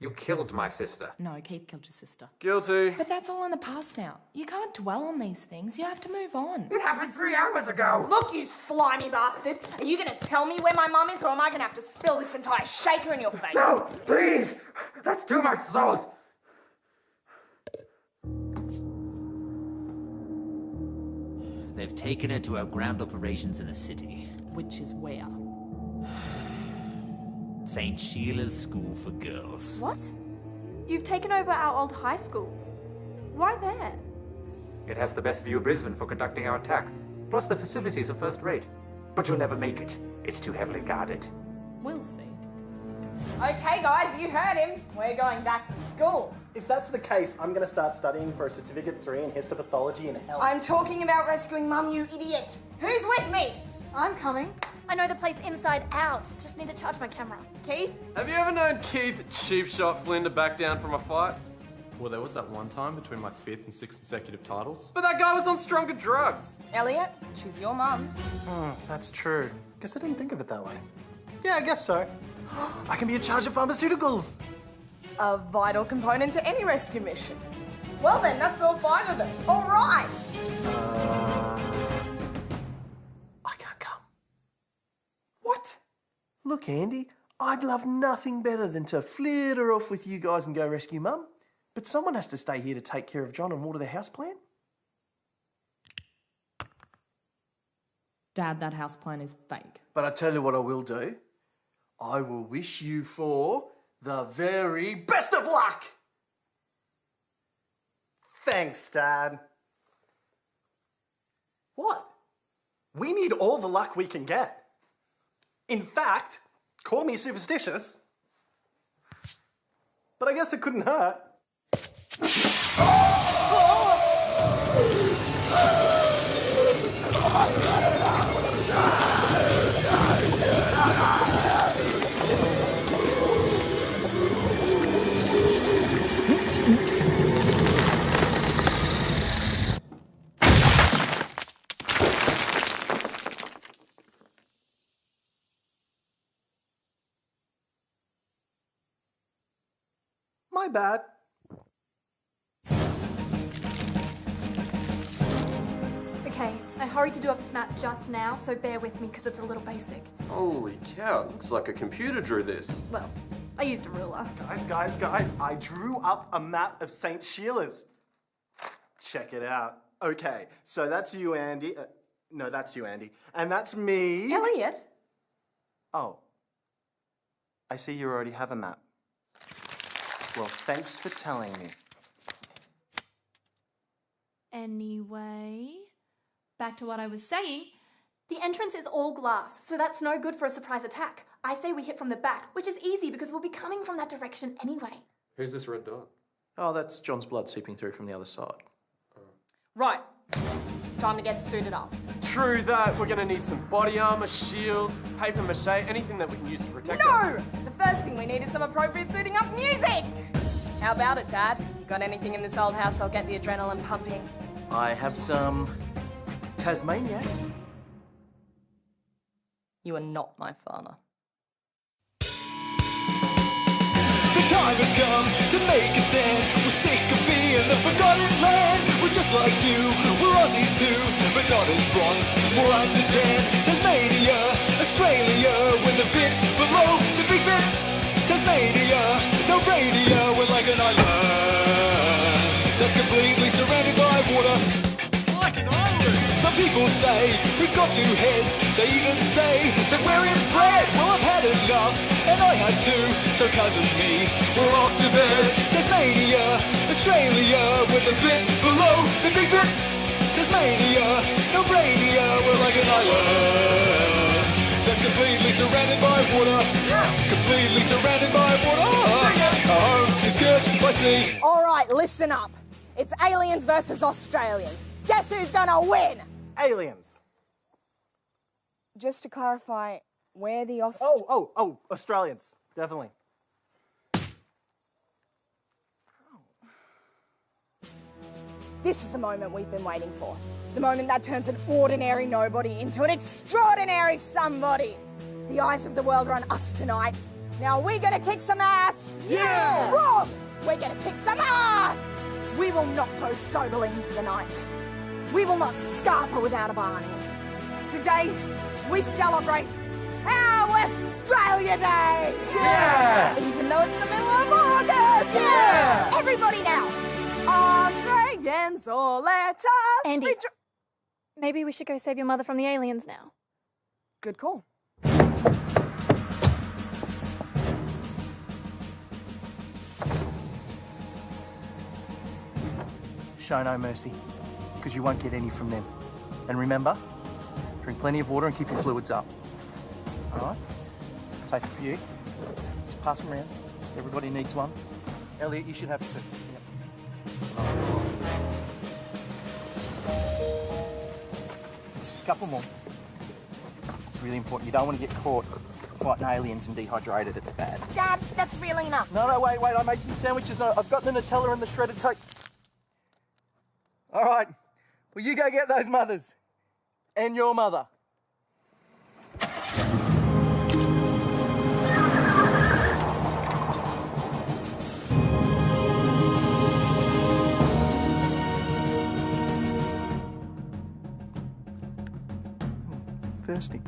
You killed my sister. No, Keith killed your sister. Guilty. But that's all in the past now. You can't dwell on these things. You have to move on. It happened 3 hours ago. Look, you slimy bastard. Are you going to tell me where my mum is, or am I going to have to spill this entire shaker in your face? No, please! That's too much salt! They've taken her to our ground operations in the city. Which is where? St. Sheila's School for Girls. What? You've taken over our old high school. Why there? It has the best view of Brisbane for conducting our attack. Plus the facilities are first rate. But you'll never make it. It's too heavily guarded. We'll see. Okay, guys, you heard him. We're going back to school. If that's the case, I'm going to start studying for a Certificate 3 in histopathology and health. I'm talking about rescuing Mum, you idiot. Who's with me? I'm coming. I know the place inside out. Just need to charge my camera. Keith? Have you ever known Keith cheap shot Flynn to back down from a fight? Well, there was that one time between my 5th and 6th consecutive titles. But that guy was on stronger drugs. Elliot, she's your mum. That's true. Guess I didn't think of it that way. Yeah, I guess so. I can be in charge of pharmaceuticals. A vital component to any rescue mission. Well then, that's all 5 of us. All right. I can't come. What? Look, Andy, I'd love nothing better than to flitter off with you guys and go rescue Mum. But someone has to stay here to take care of John and water the houseplant. Dad, that houseplant is fake. But I tell you what I will do. I will wish you for the very best of luck! Thanks, Dad. What? We need all the luck we can get. In fact, call me superstitious. But I guess it couldn't hurt. My bad. Okay, I hurried to do up this map just now, so bear with me because it's a little basic. Holy cow, it looks like a computer drew this. Well, I used a ruler. Guys, I drew up a map of St. Sheila's. Check it out. Okay, so that's you, Andy. No, that's you, Andy. And that's me. Elliot? Oh. I see you already have a map. Well, thanks for telling me. Anyway, back to what I was saying. The entrance is all glass, so that's no good for a surprise attack. I say we hit from the back, which is easy because we'll be coming from that direction anyway. Who's this red dot? Oh, that's John's blood seeping through from the other side. Right. It's time to get suited up. True that. We're gonna need some body armor, shield, paper mache, anything that we can use to protect No! The first thing we need is some appropriate suiting up music! How about it, Dad? You got anything in this old house that'll get the adrenaline pumping? I have some Tasmaniacs. You are not my father. The time has come to make a stand. We're sick of being the forgotten land. We're just like you, we're Aussies too, but not as bronzed. We're under tan. Tasmania, Australia, we're the bit below the big bit. Tasmania, no radio, we're like an island that's completely surrounded by water. It's like an island. Some people say we've got two heads. They even say that we're inbred. Well, I've had enough, and I had to. So cousin me, we're off to bed. Tasmania, Australia, we're the bit below the big bit. Tasmania, no radio, we're like an island that's completely surrounded by water. Completely surrounded by water. Our home is good by sea. All right, listen up. It's aliens versus Australians. Guess who's gonna win? Aliens. Just to clarify, where the Australians. Definitely. This is the moment we've been waiting for. The moment that turns an ordinary nobody into an extraordinary somebody. The eyes of the world are on us tonight. Now we're gonna kick some ass. Yeah! Wrong! We're gonna kick some ass! We will not go soberly into the night. We will not scarper without a Barney. Today, we celebrate our Australia Day! Yeah! Even though it's the middle of August! Yeah! Everybody now! Australians, all let us... Andy, maybe we should go save your mother from the aliens now. Good call. Show no mercy, because you won't get any from them. And remember, drink plenty of water and keep your fluids up. All right? Take a few. Just pass them around. Everybody needs one. Elliot, you should have two. Just a couple more. It's really important. You don't want to get caught fighting aliens and dehydrated. It's bad. Dad, that's really enough. No, wait. I made some sandwiches. I've got the Nutella and the shredded Coke. All right. Well, you go get those mothers. And your mother. Thirsty.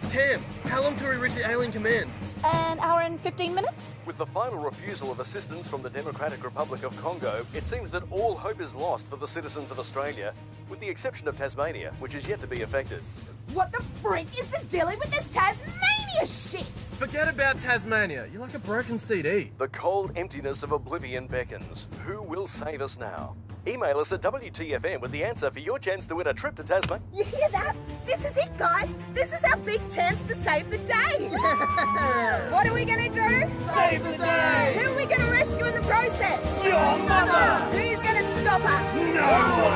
Cam, how long till we reach the alien command? An hour and 15 minutes? With the final refusal of assistance from the Democratic Republic of Congo, it seems that all hope is lost for the citizens of Australia, with the exception of Tasmania, which is yet to be affected. What the freak is the dilly with this Tasmania shit? Forget about Tasmania. You're like a broken CD. The cold emptiness of oblivion beckons. Who will save us now? Email us at WTFM with the answer for your chance to win a trip to Tasmania. You hear that? This is it, guys. This is our big chance to save the day. What are we gonna do? Save the day! Who are we gonna rescue in the process? Your mother! Who's gonna stop us? No one!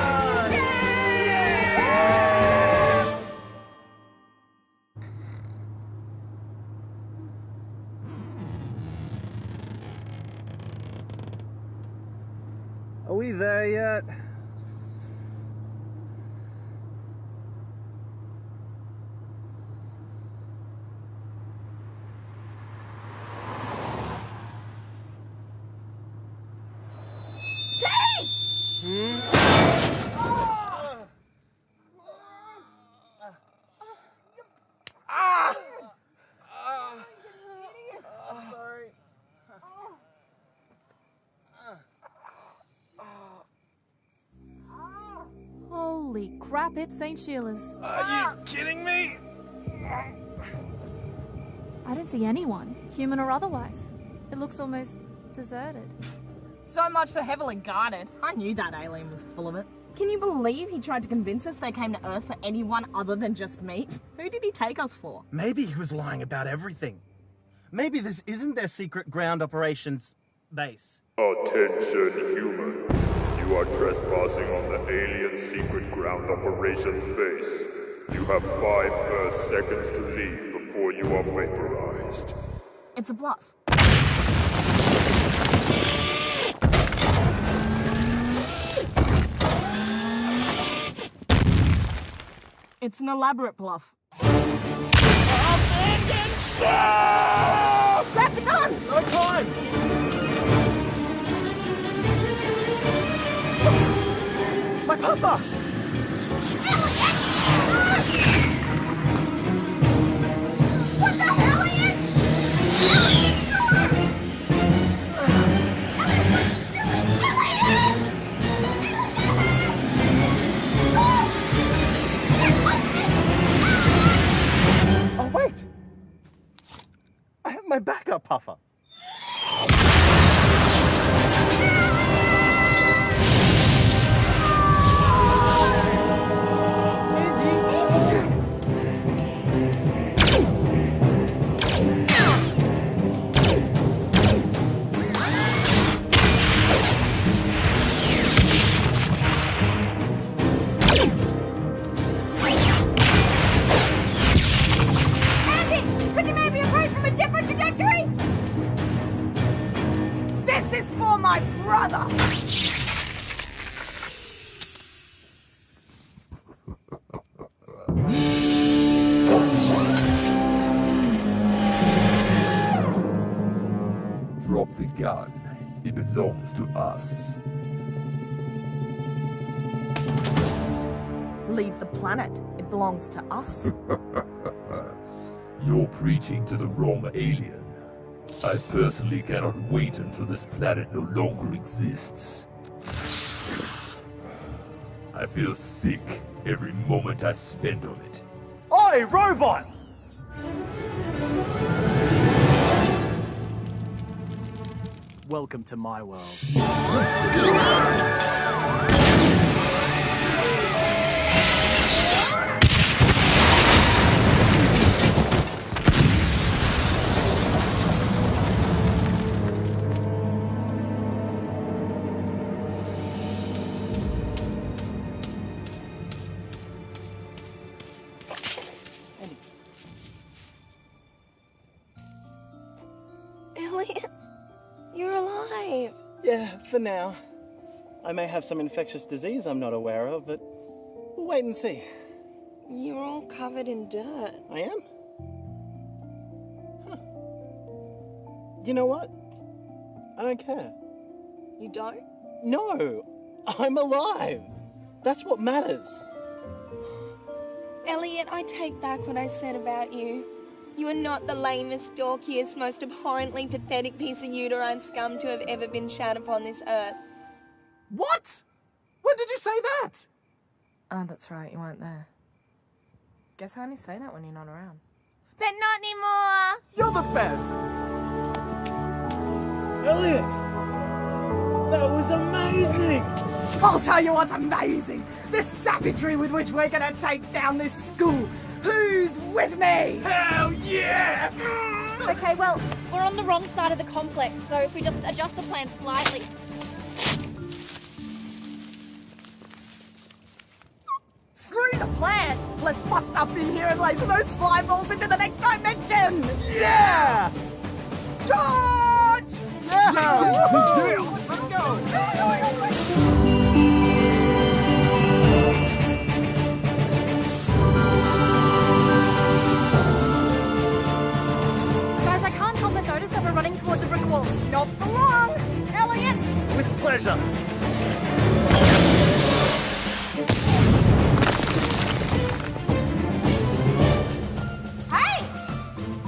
Are we there yet? Holy crap, it's St. Sheila's. Are you kidding me? I don't see anyone, human or otherwise. It looks almost deserted. So much for heavily guarded. I knew that alien was full of it. Can you believe he tried to convince us they came to Earth for anyone other than just me? Who did he take us for? Maybe he was lying about everything. Maybe this isn't their secret ground operations base. Attention, humans. You are trespassing on the alien secret ground operations base. You have 5 Earth seconds to leave before you are vaporized. It's a bluff. It's an elaborate bluff. Grab the guns! No time! My papa! What the hell, Ian? Oh, wait! I have my backup puffer. Could you maybe approach from a different trajectory? This is for my brother! Drop the gun. It belongs to us. Leave the planet. It belongs to us. You're preaching to the wrong alien. I personally cannot wait until this planet no longer exists. I feel sick every moment I spend on it. Oi, robot! Welcome to my world. Elliot, you're alive. Yeah, for now. I may have some infectious disease I'm not aware of, but we'll wait and see. You're all covered in dirt. I am? Huh. You know what? I don't care. You don't? No! I'm alive! That's what matters. Elliot, I take back what I said about you. You are not the lamest, dorkiest, most abhorrently pathetic piece of uterine scum to have ever been shat upon this earth. What? When did you say that? Oh, that's right, you weren't there. Guess I only say that when you're not around. But not anymore! You're the best! Elliot! That was amazing! I'll tell you what's amazing! The savagery with which we're gonna take down this school! Who's with me? Hell yeah! Okay, well, we're on the wrong side of the complex, so if we just adjust the plan slightly. Screw the plan! Let's bust up in here and laser those slime balls into the next dimension! Yeah! Charge! Yeah! Woohoo! Let's go! Guys, I can't help but notice that we're running towards a brick wall. Not for long! Elliot! With pleasure. Hey!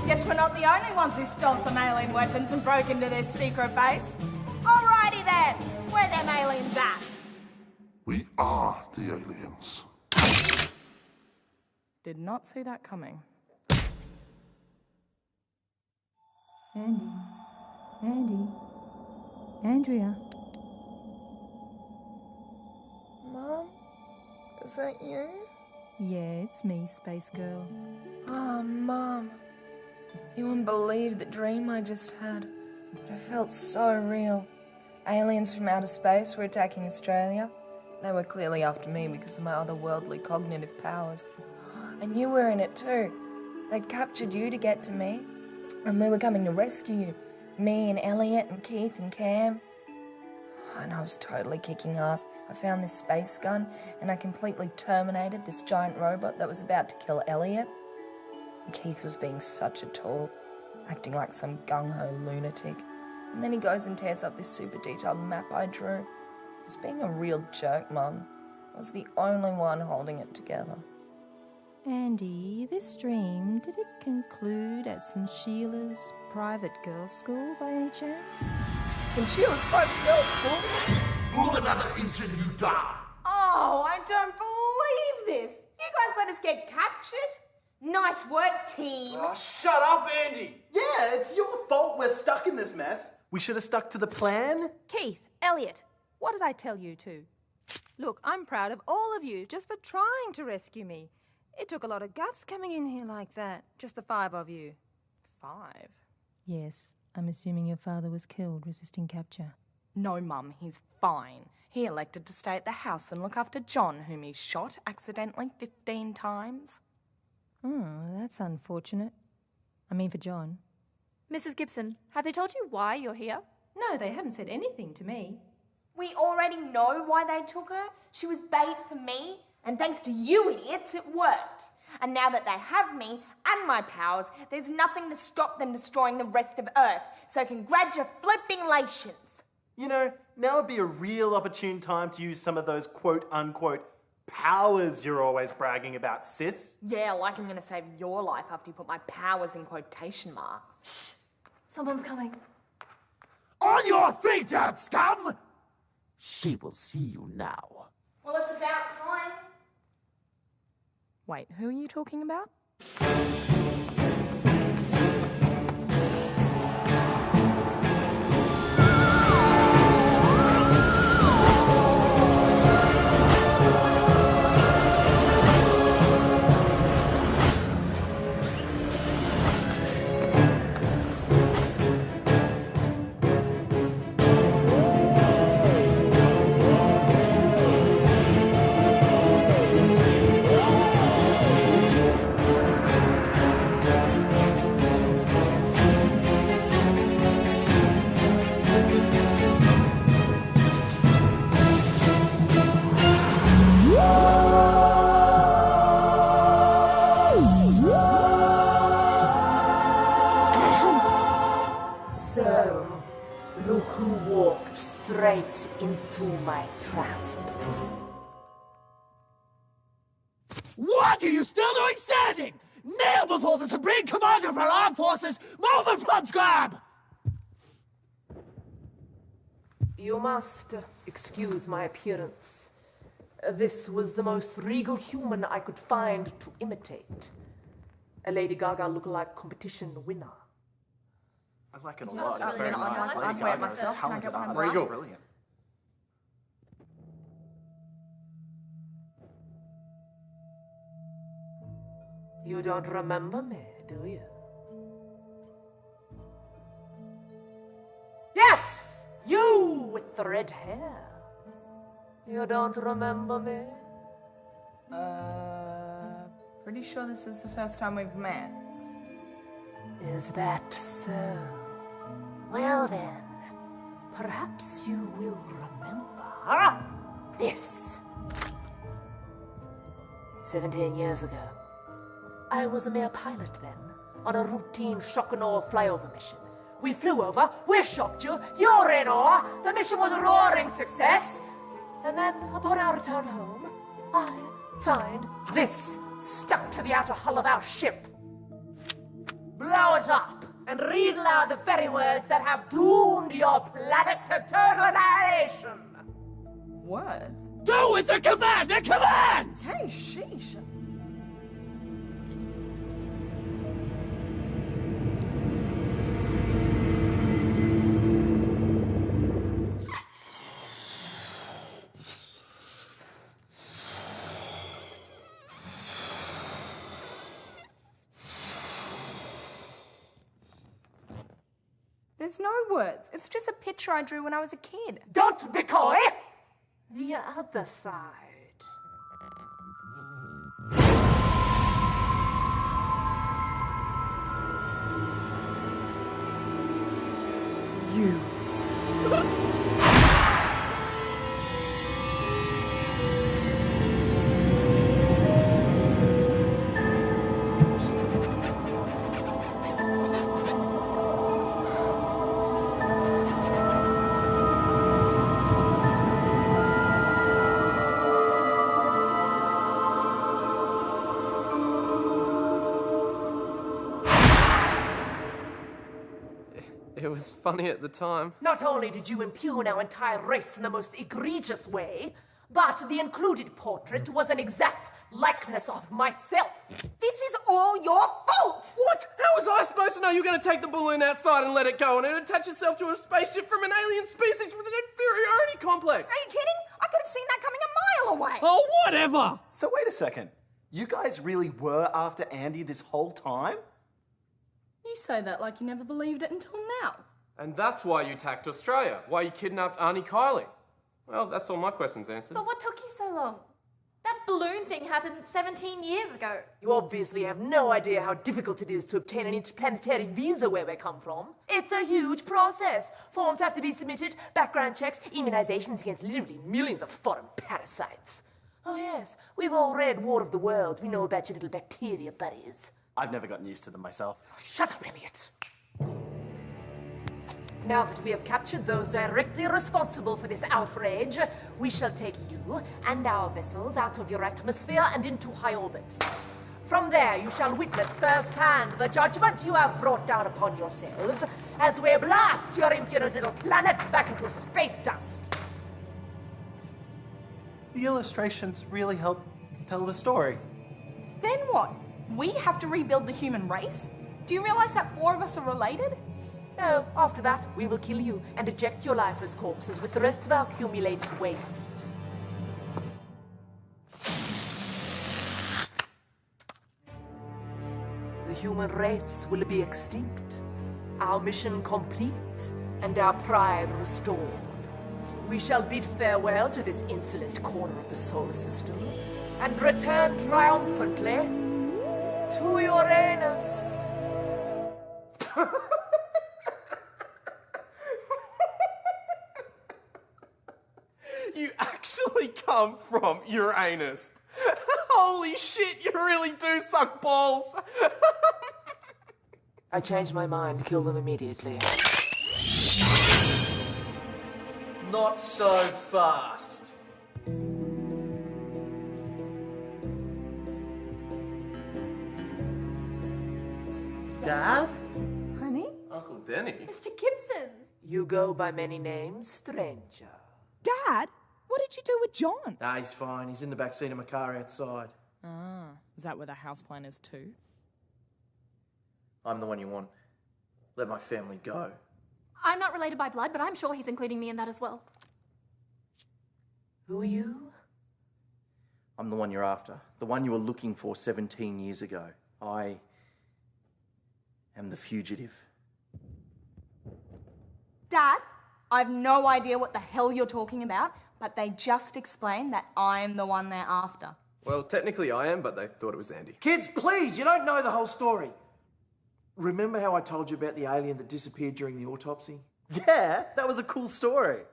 Guess we're not the only ones who stole some alien weapons and broke into this secret base. Alrighty then! Where them aliens at? We are the aliens. Did not see that coming. Andy. Andrea. Mom? Is that you? Yeah, it's me, Space Girl. Oh, Mum. You wouldn't believe the dream I just had. But it felt so real. Aliens from outer space were attacking Australia. They were clearly after me because of my otherworldly cognitive powers. And you were in it too. They'd captured you to get to me. And we were coming to rescue you. Me and Elliot and Keith and Cam. And I was totally kicking ass. I found this space gun and I completely terminated this giant robot that was about to kill Elliot. And Keith was being such a tool, acting like some gung-ho lunatic. And then he goes and tears up this super detailed map I drew. He was being a real jerk, Mum. I was the only one holding it together. Andy, this dream, did it conclude at St. Sheila's private girls' school by any chance? St. Sheila's private girls' school? Move another inch and you die. Oh, I don't believe this. You guys let us get captured? Nice work, team. Oh, shut up, Andy. Yeah, it's your fault we're stuck in this mess. We should have stuck to the plan. Keith, Elliot, what did I tell you two? Look, I'm proud of all of you just for trying to rescue me. It took a lot of guts coming in here like that. Just the 5 of you. 5? Yes, I'm assuming your father was killed resisting capture. No, Mum, he's fine. He elected to stay at the house and look after John, whom he shot accidentally 15 times. Oh, that's unfortunate. I mean for John. Mrs. Gibson, have they told you why you're here? No, they haven't said anything to me. We already know why they took her. She was bait for me, and thanks to you idiots, it worked. And now that they have me and my powers, there's nothing to stop them destroying the rest of Earth. So congratulations. You know, now would be a real opportune time to use some of those quote-unquote powers you're always bragging about, sis. Yeah, like I'm going to save your life after you put my powers in quotation marks. Shh. Someone's coming. On your feet, damn scum! She will see you now. Well, it's about time. Wait, who are you talking about? What are you still doing standing? Kneel before the Supreme Commander of our Armed Forces! Move in front, scrab! You must excuse my appearance. This was the most regal human I could find to imitate. A Lady Gaga look-alike competition winner. I like it a Yes, lot. It's very nice. I'll Lady wear it Gaga is a myself. Can I talented get one artist. regal? Brilliant. You don't remember me, do you? Yes! You with the red hair. You don't remember me? Pretty sure this is the first time we've met. Is that so? Well then, perhaps you will remember this. 17 years ago, I was a mere pilot then, on a routine shock and awe flyover mission. We flew over, we shocked you, you're in awe, the mission was a roaring success. And then, upon our return home, I find this stuck to the outer hull of our ship. Blow it up and read aloud the very words that have doomed your planet to total annihilation. Words? Do as the commander commands! Hey, sheesh. There's no words. It's just a picture I drew when I was a kid. Don't be coy! The other side. You. It was funny at the time. Not only did you impugn our entire race in the most egregious way, but the included portrait was an exact likeness of myself. This is all your fault! What? How was I supposed to know you were going to take the balloon outside and let it go and then attach yourself to a spaceship from an alien species with an inferiority complex? Are you kidding? I could have seen that coming a mile away. Oh, whatever! So wait a second. You guys really were after Andy this whole time? You say that like you never believed it until now. And that's why you attacked Australia, why you kidnapped Auntie Kylie. Well, that's all my questions answered. But what took you so long? That balloon thing happened 17 years ago. You obviously have no idea how difficult it is to obtain an interplanetary visa where we come from. It's a huge process. Forms have to be submitted, background checks, immunizations against literally millions of foreign parasites. Oh yes, we've all read War of the Worlds. We know about your little bacteria buddies. I've never gotten used to them myself. Shut up, Elliot. Now that we have captured those directly responsible for this outrage, we shall take you and our vessels out of your atmosphere and into high orbit. From there, you shall witness firsthand the judgment you have brought down upon yourselves as we blast your impudent little planet back into space dust. The illustrations really help tell the story. Then what? We have to rebuild the human race? Do you realize that 4 of us are related? No, after that, we will kill you and eject your lifeless corpses with the rest of our accumulated waste. The human race will be extinct, our mission complete, and our pride restored. We shall bid farewell to this insolent corner of the solar system and return triumphantly to Uranus. You actually come from Uranus. Holy shit, you really do suck balls. I changed my mind. Kill them immediately. Not so fast. Dad? Honey? Uncle Denny? Mr. Gibson! You go by many names, stranger. Dad? What did you do with John? Nah, he's fine. He's in the back seat of my car outside. Ah, is that where the houseplan is too? I'm the one you want. Let my family go. I'm not related by blood, but I'm sure he's including me in that as well. Who are you? I'm the one you're after. The one you were looking for 17 years ago. I am the fugitive. Dad, I've no idea what the hell you're talking about, but they just explained that I'm the one they're after. Well, technically I am, but they thought it was Andy. Kids, please, you don't know the whole story. Remember how I told you about the alien that disappeared during the autopsy? Yeah, that was a cool story.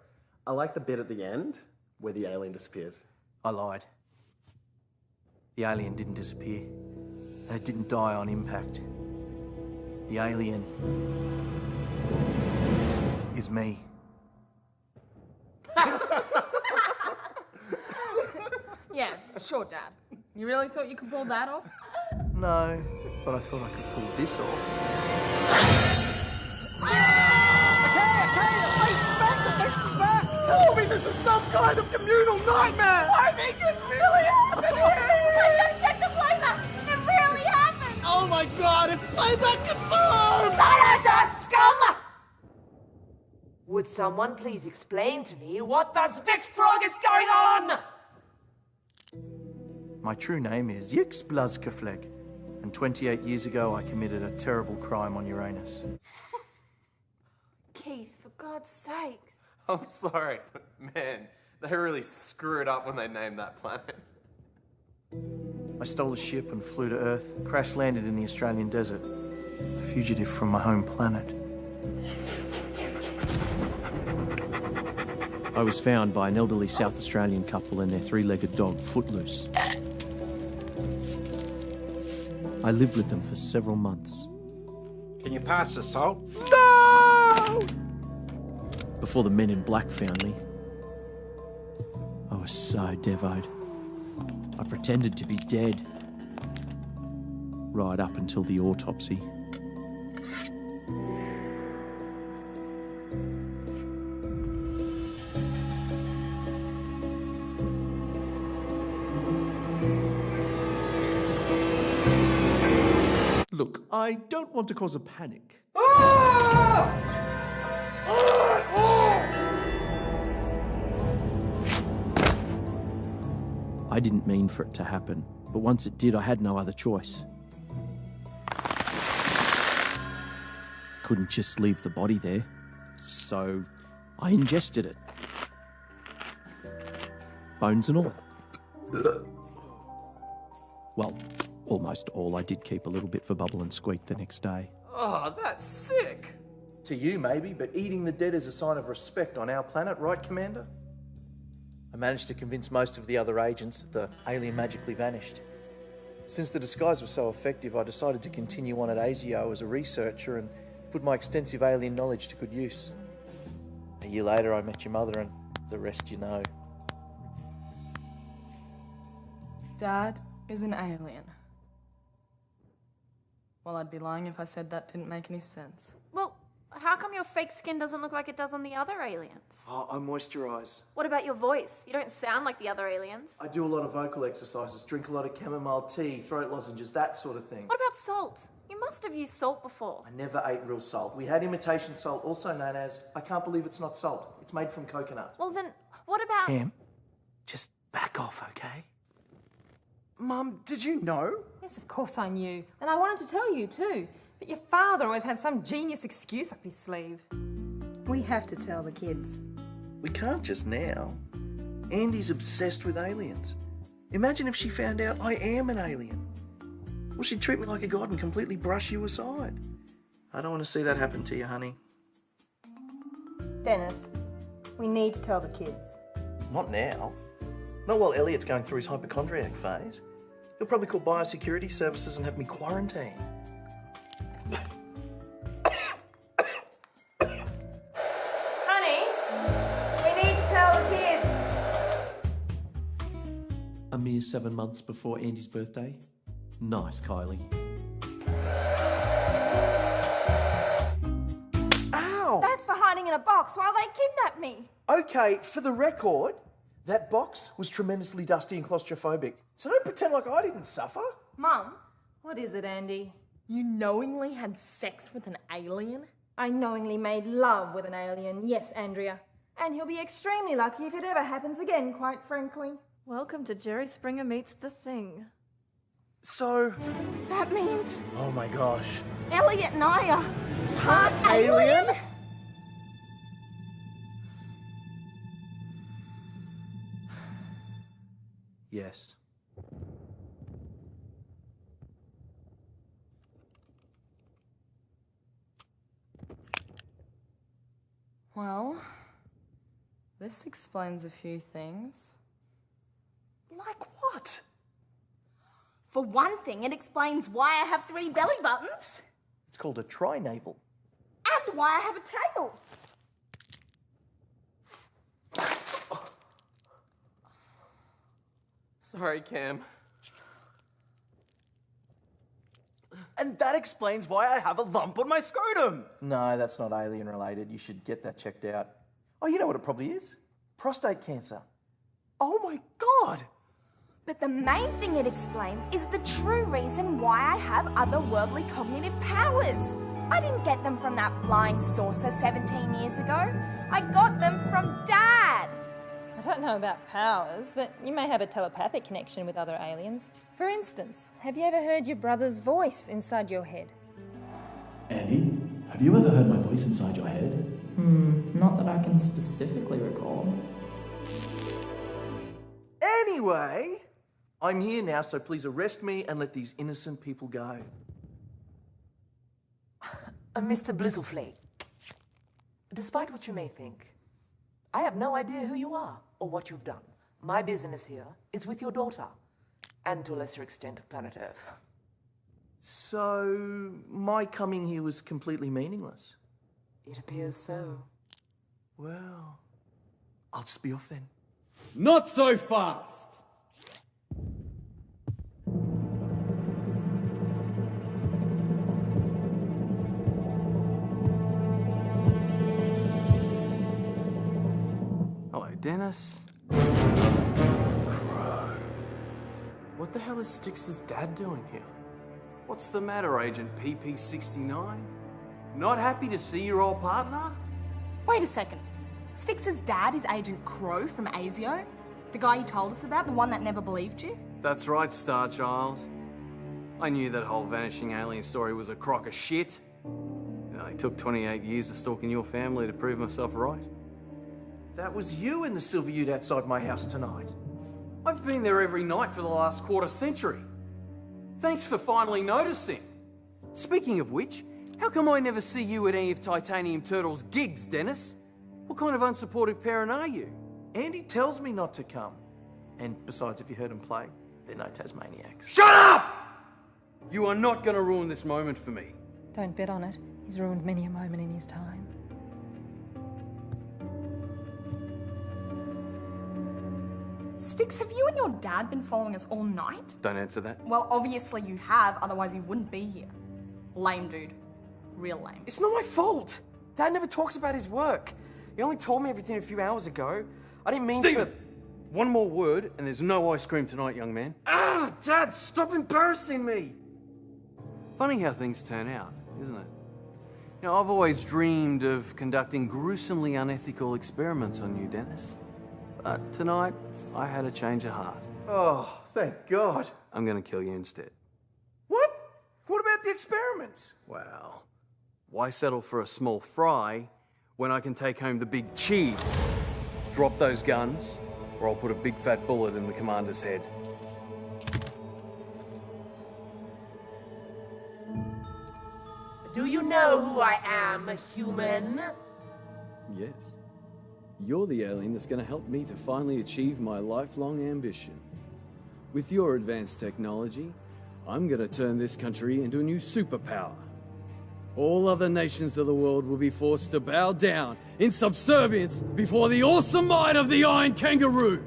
I like the bit at the end where the alien disappears. I lied. The alien didn't disappear. And it didn't die on impact. The alien is me. Yeah, sure, Dad. You really thought you could pull that off? No, but I thought I could pull this off. Okay, the face is back, the face is back! Tell me this is some kind of communal nightmare! I think it's really happening! Let's check the playback! It really happened! Oh my god, it's playback confirmed! Silence, scum! Would someone please explain to me what the Svixtrog is going on? My true name is Yix Blazkafleg, and 28 years ago I committed a terrible crime on Uranus. God's sakes. I'm sorry, but man, they really screwed up when they named that planet. I stole a ship and flew to Earth, crash landed in the Australian desert, a fugitive from my home planet. I was found by an elderly South Australian couple and their three-legged dog, Footloose. I lived with them for several months. Can you pass the salt? No! Before the men in black found me, I was so devoed. I pretended to be dead. Right up until the autopsy. Look, I don't want to cause a panic. I didn't mean for it to happen, but once it did, I had no other choice. Couldn't just leave the body there, so I ingested it. Bones and all. Well, almost all. I did keep a little bit for Bubble and Squeak the next day. Oh, that's sick! To you, maybe, but eating the dead is a sign of respect on our planet, right, Commander? I managed to convince most of the other agents that the alien magically vanished. Since the disguise was so effective, I decided to continue on at ASIO as a researcher and put my extensive alien knowledge to good use. A year later, I met your mother, and the rest you know. Dad is an alien. Well, I'd be lying if I said that didn't make any sense. Well, how come your fake skin doesn't look like it does on the other aliens? Oh, I moisturise. What about your voice? You don't sound like the other aliens. I do a lot of vocal exercises, drink a lot of chamomile tea, throat lozenges, that sort of thing. What about salt? You must have used salt before. I never ate real salt. We had imitation salt, also known as, I can't believe it's not salt. It's made from coconut. Well then, what about... Cam, just back off, okay? Mum, did you know? Yes, of course I knew. And I wanted to tell you too. But your father always had some genius excuse up his sleeve. We have to tell the kids. We can't just now. Andy's obsessed with aliens. Imagine if she found out I am an alien. Well, she'd treat me like a god and completely brush you aside. I don't want to see that happen to you, honey. Dennis, we need to tell the kids. Not now. Not while Elliot's going through his hypochondriac phase. He'll probably call biosecurity services and have me quarantined. Honey, we need to tell the kids. A mere 7 months before Andy's birthday. Nice, Kylie. Ow! That's for hiding in a box while they kidnapped me. Okay, for the record, that box was tremendously dusty and claustrophobic. So don't pretend like I didn't suffer. Mum, What is it, Andy? you knowingly had sex with an alien? I knowingly made love with an alien, yes, Andrea. And he'll be extremely lucky if it ever happens again, quite frankly. Welcome to Jerry Springer Meets the Thing. So... That means Oh my gosh. Elliot and I are part Alien? Yes. Well, this explains a few things. Like what? For one thing, it explains why I have 3 belly buttons It's called a trinavel. and why I have a tail. Sorry, Cam. And that explains why I have a lump on my scrotum. No, that's not alien related. You should get that checked out. Oh, you know what it probably is? Prostate cancer. Oh my god! But the main thing it explains is the true reason why I have otherworldly cognitive powers. I didn't get them from that flying saucer 17 years ago. I got them from Dad. I don't know about powers, but you may have a telepathic connection with other aliens. For instance, have you ever heard your brother's voice inside your head? Andy, have you ever heard my voice inside your head? Not that I can specifically recall. Anyway, I'm here now, so please arrest me and let these innocent people go. Mr. Blizzleflake, despite what you may think, I have no idea who you are or what you've done. My business here is with your daughter, and to a lesser extent, planet Earth. So, my coming here was completely meaningless? It appears so. Well, I'll just be off then. Not so fast! Hello, Dennis. Crow. What the hell is Styx's dad doing here? What's the matter, Agent PP69? Not happy to see your old partner? Wait a second. Styx's dad is Agent Crow from ASIO? The guy you told us about, the one that never believed you? That's right, Starchild. I knew that whole vanishing alien story was a crock of shit. It took 28 years of stalking your family to prove myself right. That was you in the silver ute outside my house tonight. I've been there every night for the last quarter century. Thanks for finally noticing. Speaking of which, how come I never see you at any of Titanium Turtle's gigs, Dennis? What kind of unsupportive parent are you? Andy tells me not to come. And besides, if you heard him play, they're no Tasmaniacs. Shut up! You are not going to ruin this moment for me. Don't bet on it. He's ruined many a moment in his time. Styx, have you and your dad been following us all night? Don't answer that. Well, obviously you have, otherwise you wouldn't be here. Lame dude. Real lame. It's not my fault. Dad never talks about his work. He only told me everything a few hours ago. I didn't mean Steven! One more word and there's no ice cream tonight, young man. Ah, Dad, stop embarrassing me! Funny how things turn out, isn't it? You know, I've always dreamed of conducting gruesomely unethical experiments on you, Dennis. But tonight, I had a change of heart. Oh, thank God. I'm gonna kill you instead. What? What about the experiments? Well, why settle for a small fry when I can take home the big cheese? Drop those guns, or I'll put a big fat bullet in the commander's head. Do you know who I am, human? Yes. You're the alien that's going to help me to finally achieve my lifelong ambition. With your advanced technology, I'm going to turn this country into a new superpower. All other nations of the world will be forced to bow down in subservience before the awesome might of the Iron Kangaroo.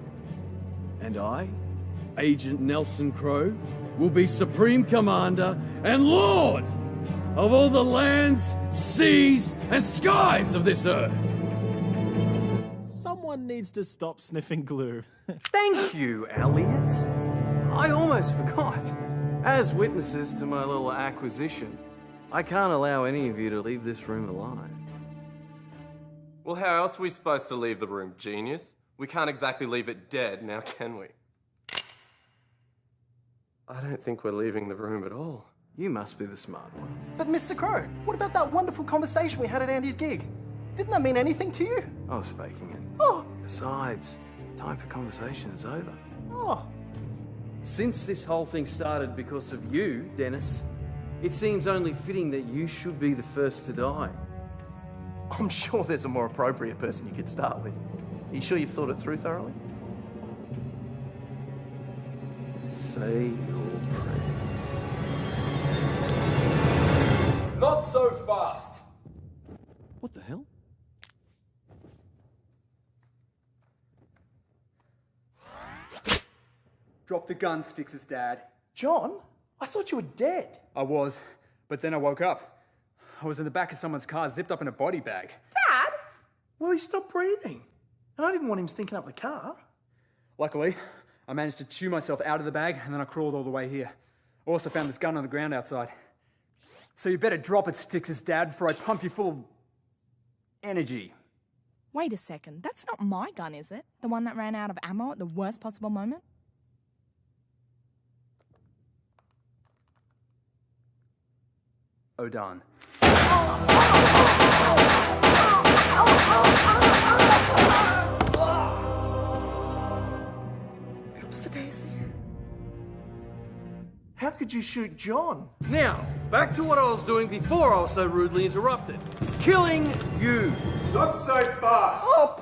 And I, Agent Nelson Crow, will be Supreme Commander and Lord of all the lands, seas, and skies of this Earth. Someone needs to stop sniffing glue. Thank you, Elliot. I almost forgot. As witnesses to my little acquisition, I can't allow any of you to leave this room alive. Well, how else are we supposed to leave the room, genius? We can't exactly leave it dead, now can we? I don't think we're leaving the room at all. You must be the smart one. But Mr. Crow, what about that wonderful conversation we had at Andy's gig? Didn't that mean anything to you? I was faking it. Oh! Besides, time for conversation is over. Oh! Since this whole thing started because of you, Dennis, it seems only fitting that you should be the first to die. I'm sure there's a more appropriate person you could start with. Are you sure you've thought it through thoroughly? Say your prayers. Not so fast! What the hell? Drop the gun, Styx's dad. John, I thought you were dead. I was, but then I woke up. I was in the back of someone's car, zipped up in a body bag. Dad? Well, he stopped breathing. And I didn't want him stinking up the car. Luckily, I managed to chew myself out of the bag, and then I crawled all the way here. I also found this gun on the ground outside. So you better drop it, Styx's dad, before I pump you full of energy. Wait a second, that's not my gun, is it? The one that ran out of ammo at the worst possible moment? Odan. How could you shoot John? Now, back to what I was doing before I was so rudely interrupted. Killing you. Not so fast. Oh,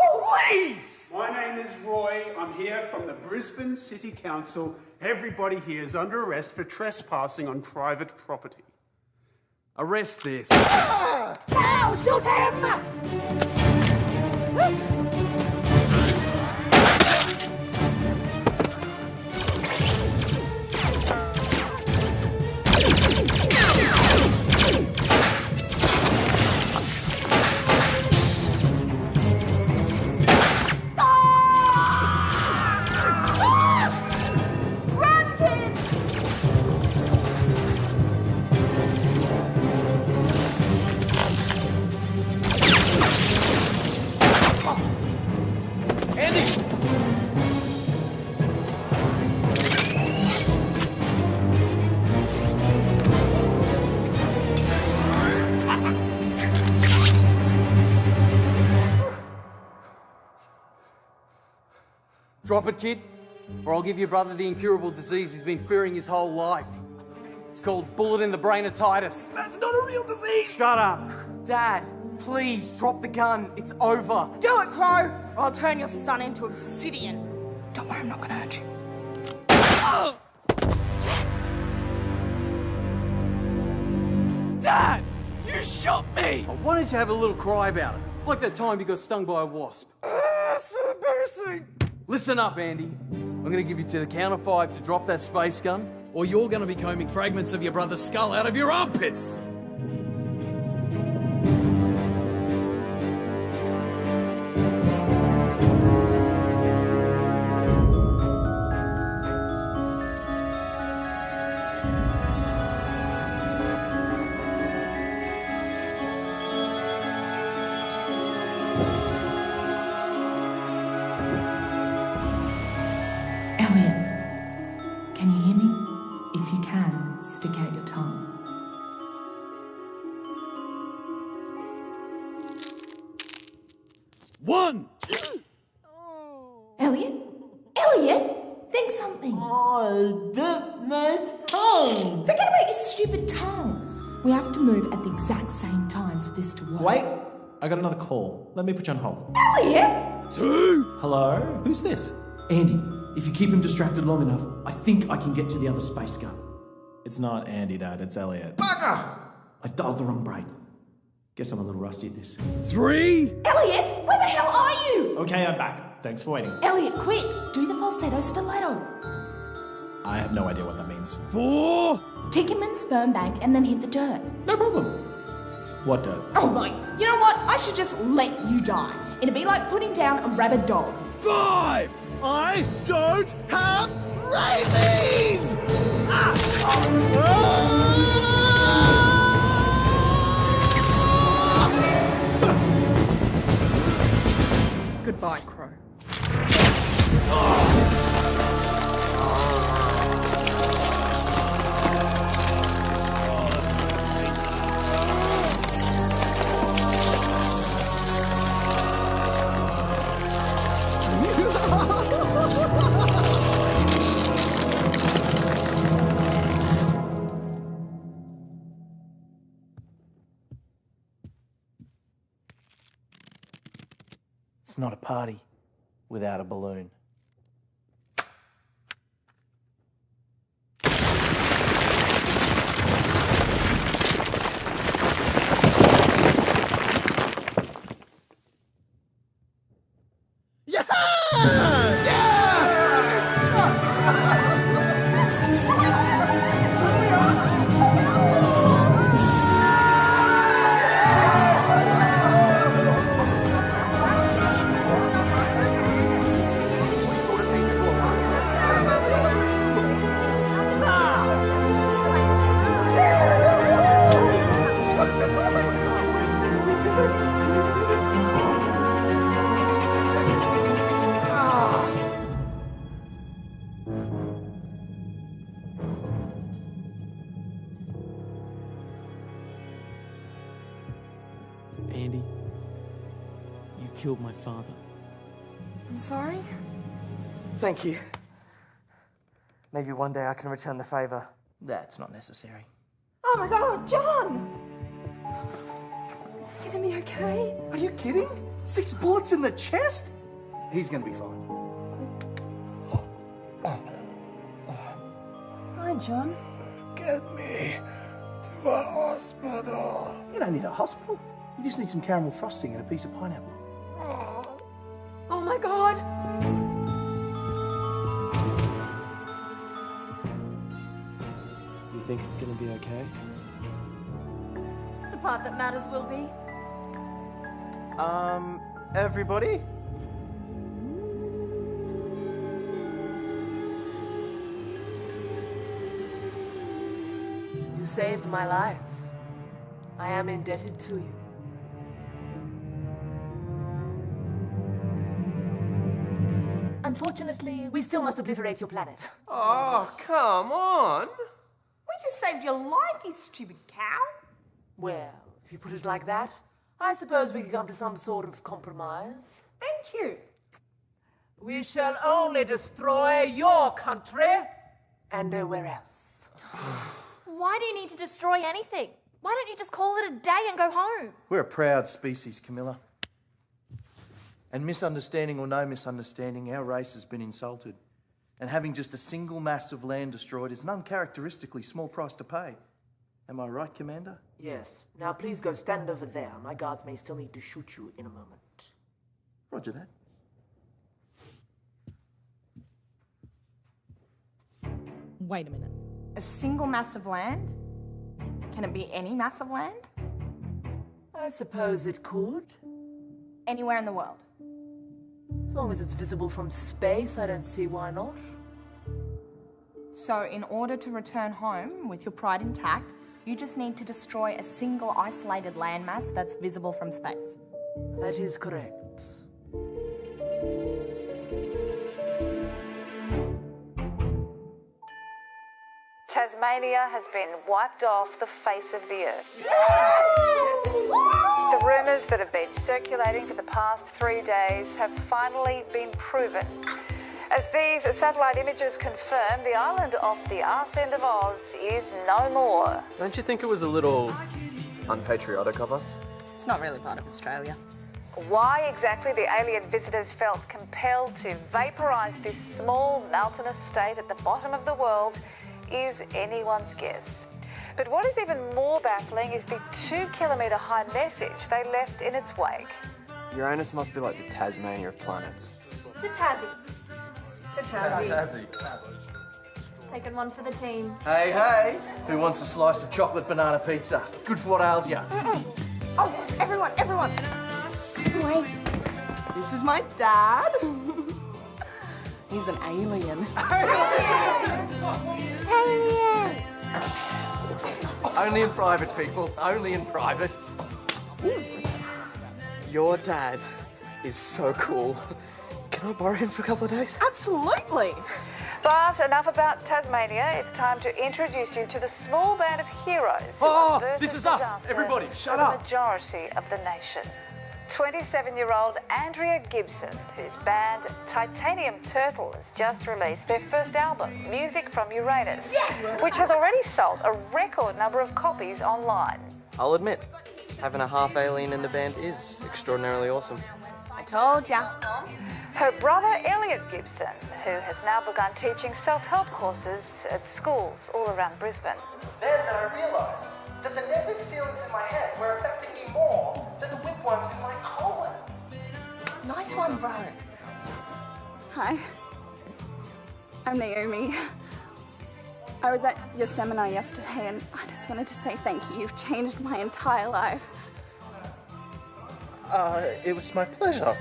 please! My name is Roy. I'm here from the Brisbane City Council. Everybody here is under arrest for trespassing on private property. Arrest this. Now, shoot him! Run, kids! Drop it, kid, or I'll give your brother the incurable disease he's been fearing his whole life. It's called bullet in the brainatitis. That's not a real disease! Shut up. Dad, please, drop the gun. It's over. Do it, Crow, or I'll turn your son into obsidian. Don't worry, I'm not gonna hurt you. Dad, you shot me! Why don't you have a little cry about it? Like that time you got stung by a wasp. So embarrassing! Listen up, Andy. I'm gonna give you to the count of 5 to drop that space gun, or you're gonna be combing fragments of your brother's skull out of your armpits! Elliot, can you hear me? If you can, stick out your tongue. One! Elliot? Elliot? Think something. I bit my tongue! Forget about your stupid tongue. We have to move at the exact same time for this to work. Wait, I got another call. Let me put you on hold. Elliot! 2! Hello? Who's this? Andy, if you keep him distracted long enough, I think I can get to the other space gun. It's not Andy, Dad. It's Elliot. Bugger! I dialed the wrong brain. Guess I'm a little rusty at this. 3! Elliot, where the hell are you? Okay, I'm back. Thanks for waiting. Elliot, quick! Do the falsetto stiletto. I have no idea what that means. 4! Kick him in sperm bank and then hit the dirt. No problem. What dirt? Oh my, you know what? I should just let you die. It'd be like putting down a rabid dog. 5! I don't have rabies! Goodbye, Crow. It's not a party without a balloon. Andy, you killed my father. I'm sorry? Thank you. Maybe one day I can return the favour. That's not necessary. Oh my god, John! Is he gonna be okay? Are you kidding? 6 bullets in the chest? He's gonna be fine. Hi, John. Get me to a hospital. You don't need a hospital. You just need some caramel frosting and a piece of pineapple. Oh my god! Do you think it's gonna be okay? The part that matters will be. Everybody? You saved my life. I am indebted to you. Unfortunately, we still must obliterate your planet. Oh, come on! We just saved your life, you stupid cow. Well, if you put it like that, I suppose we can come to some sort of compromise. Thank you. We shall only destroy your country and nowhere else. Why do you need to destroy anything? Why don't you just call it a day and go home? We're a proud species, Camilla. And misunderstanding or no misunderstanding, our race has been insulted. And having just a single mass of land destroyed is an uncharacteristically small price to pay. Am I right, Commander? Yes. Now please go stand over there. My guards may still need to shoot you in a moment. Roger that. Wait a minute. A single mass of land? Can it be any mass of land? I suppose it could. Anywhere in the world? As long as it's visible from space, I don't see why not. So, in order to return home with your pride intact, you just need to destroy a single isolated landmass that's visible from space. That is correct. Tasmania has been wiped off the face of the earth. The rumours that have been circulating for the past 3 days have finally been proven. As these satellite images confirm, the island off the arse end of Oz is no more. Don't you think it was a little unpatriotic of us? It's not really part of Australia. Why exactly the alien visitors felt compelled to vaporise this small mountainous state at the bottom of the world is anyone's guess. But what is even more baffling is the 2-kilometre high message they left in its wake. Uranus must be like the Tasmania of planets. To Tassie. To Tassie. Taking one for the team. Hey, hey! Who wants a slice of chocolate banana pizza? Good for what ails ya. Oh, everyone. Wait. This is my dad. He's an alien. Alien! Only in private, people. Only in private. Your dad is so cool. Can I borrow him for a couple of days? Absolutely. But enough about Tasmania. It's time to introduce you to the small band of heroes who averted this is us. disaster Everybody, shut for up. the majority of the nation. 27-year-old Andrea Gibson, whose band Titanium Turtle has just released their first album, Music from Uranus, which has already sold a record number of copies online. I'll admit, having a half alien in the band is extraordinarily awesome. I told ya. Her brother Elliot Gibson, who has now begun teaching self-help courses at schools all around Brisbane. It's then that I realised that the negative feelings in my head were affecting me more than the whipworms in my colon. Nice one, bro. Hi, I'm Naomi. I was at your seminar yesterday and I just wanted to say thank you. You've changed my entire life. It was my pleasure.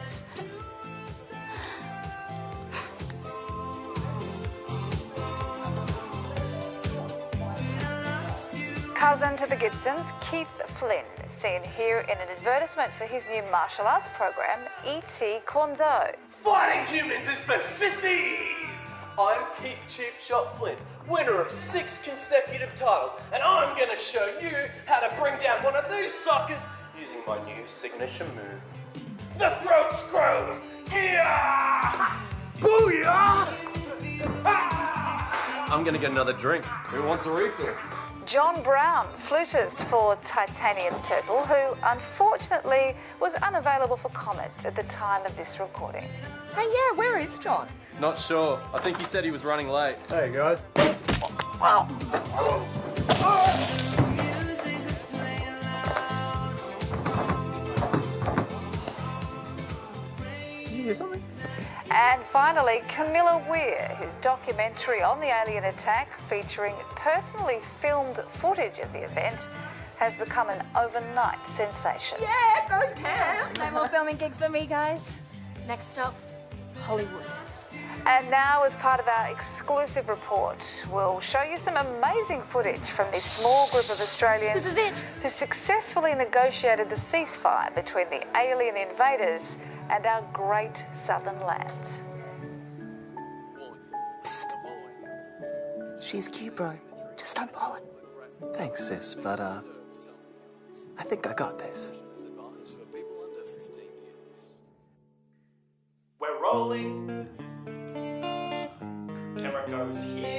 Cousin to the Gibsons, Keith Flynn, seen here in an advertisement for his new martial arts program, E.T. Kondo. Fighting humans is for sissies! I'm Keith Cheap Shot Flynn, winner of 6 consecutive titles, and I'm gonna show you how to bring down one of these suckers using my new signature move. The throat scrote! Yeah! Booyah! Ah! I'm gonna get another drink. Who wants a refill? John Brown, flutist for Titanium Turtle, who unfortunately was unavailable for comment at the time of this recording. Hey, yeah, where is John? Not sure. I think he said he was running late. Hey, guys. Did you hear something? And finally, Camilla Weir, whose documentary on the alien attack featuring personally filmed footage of the event has become an overnight sensation. Yeah, go Cam! No more filming gigs for me, guys. Next stop, Hollywood. And now, as part of our exclusive report, we'll show you some amazing footage from this small group of Australians This is it. who successfully negotiated the ceasefire between the alien invaders and our great southern lands. She's cute, bro. Just don't blow it. Thanks, sis, but I think I got this. We're rolling. Camera goes here.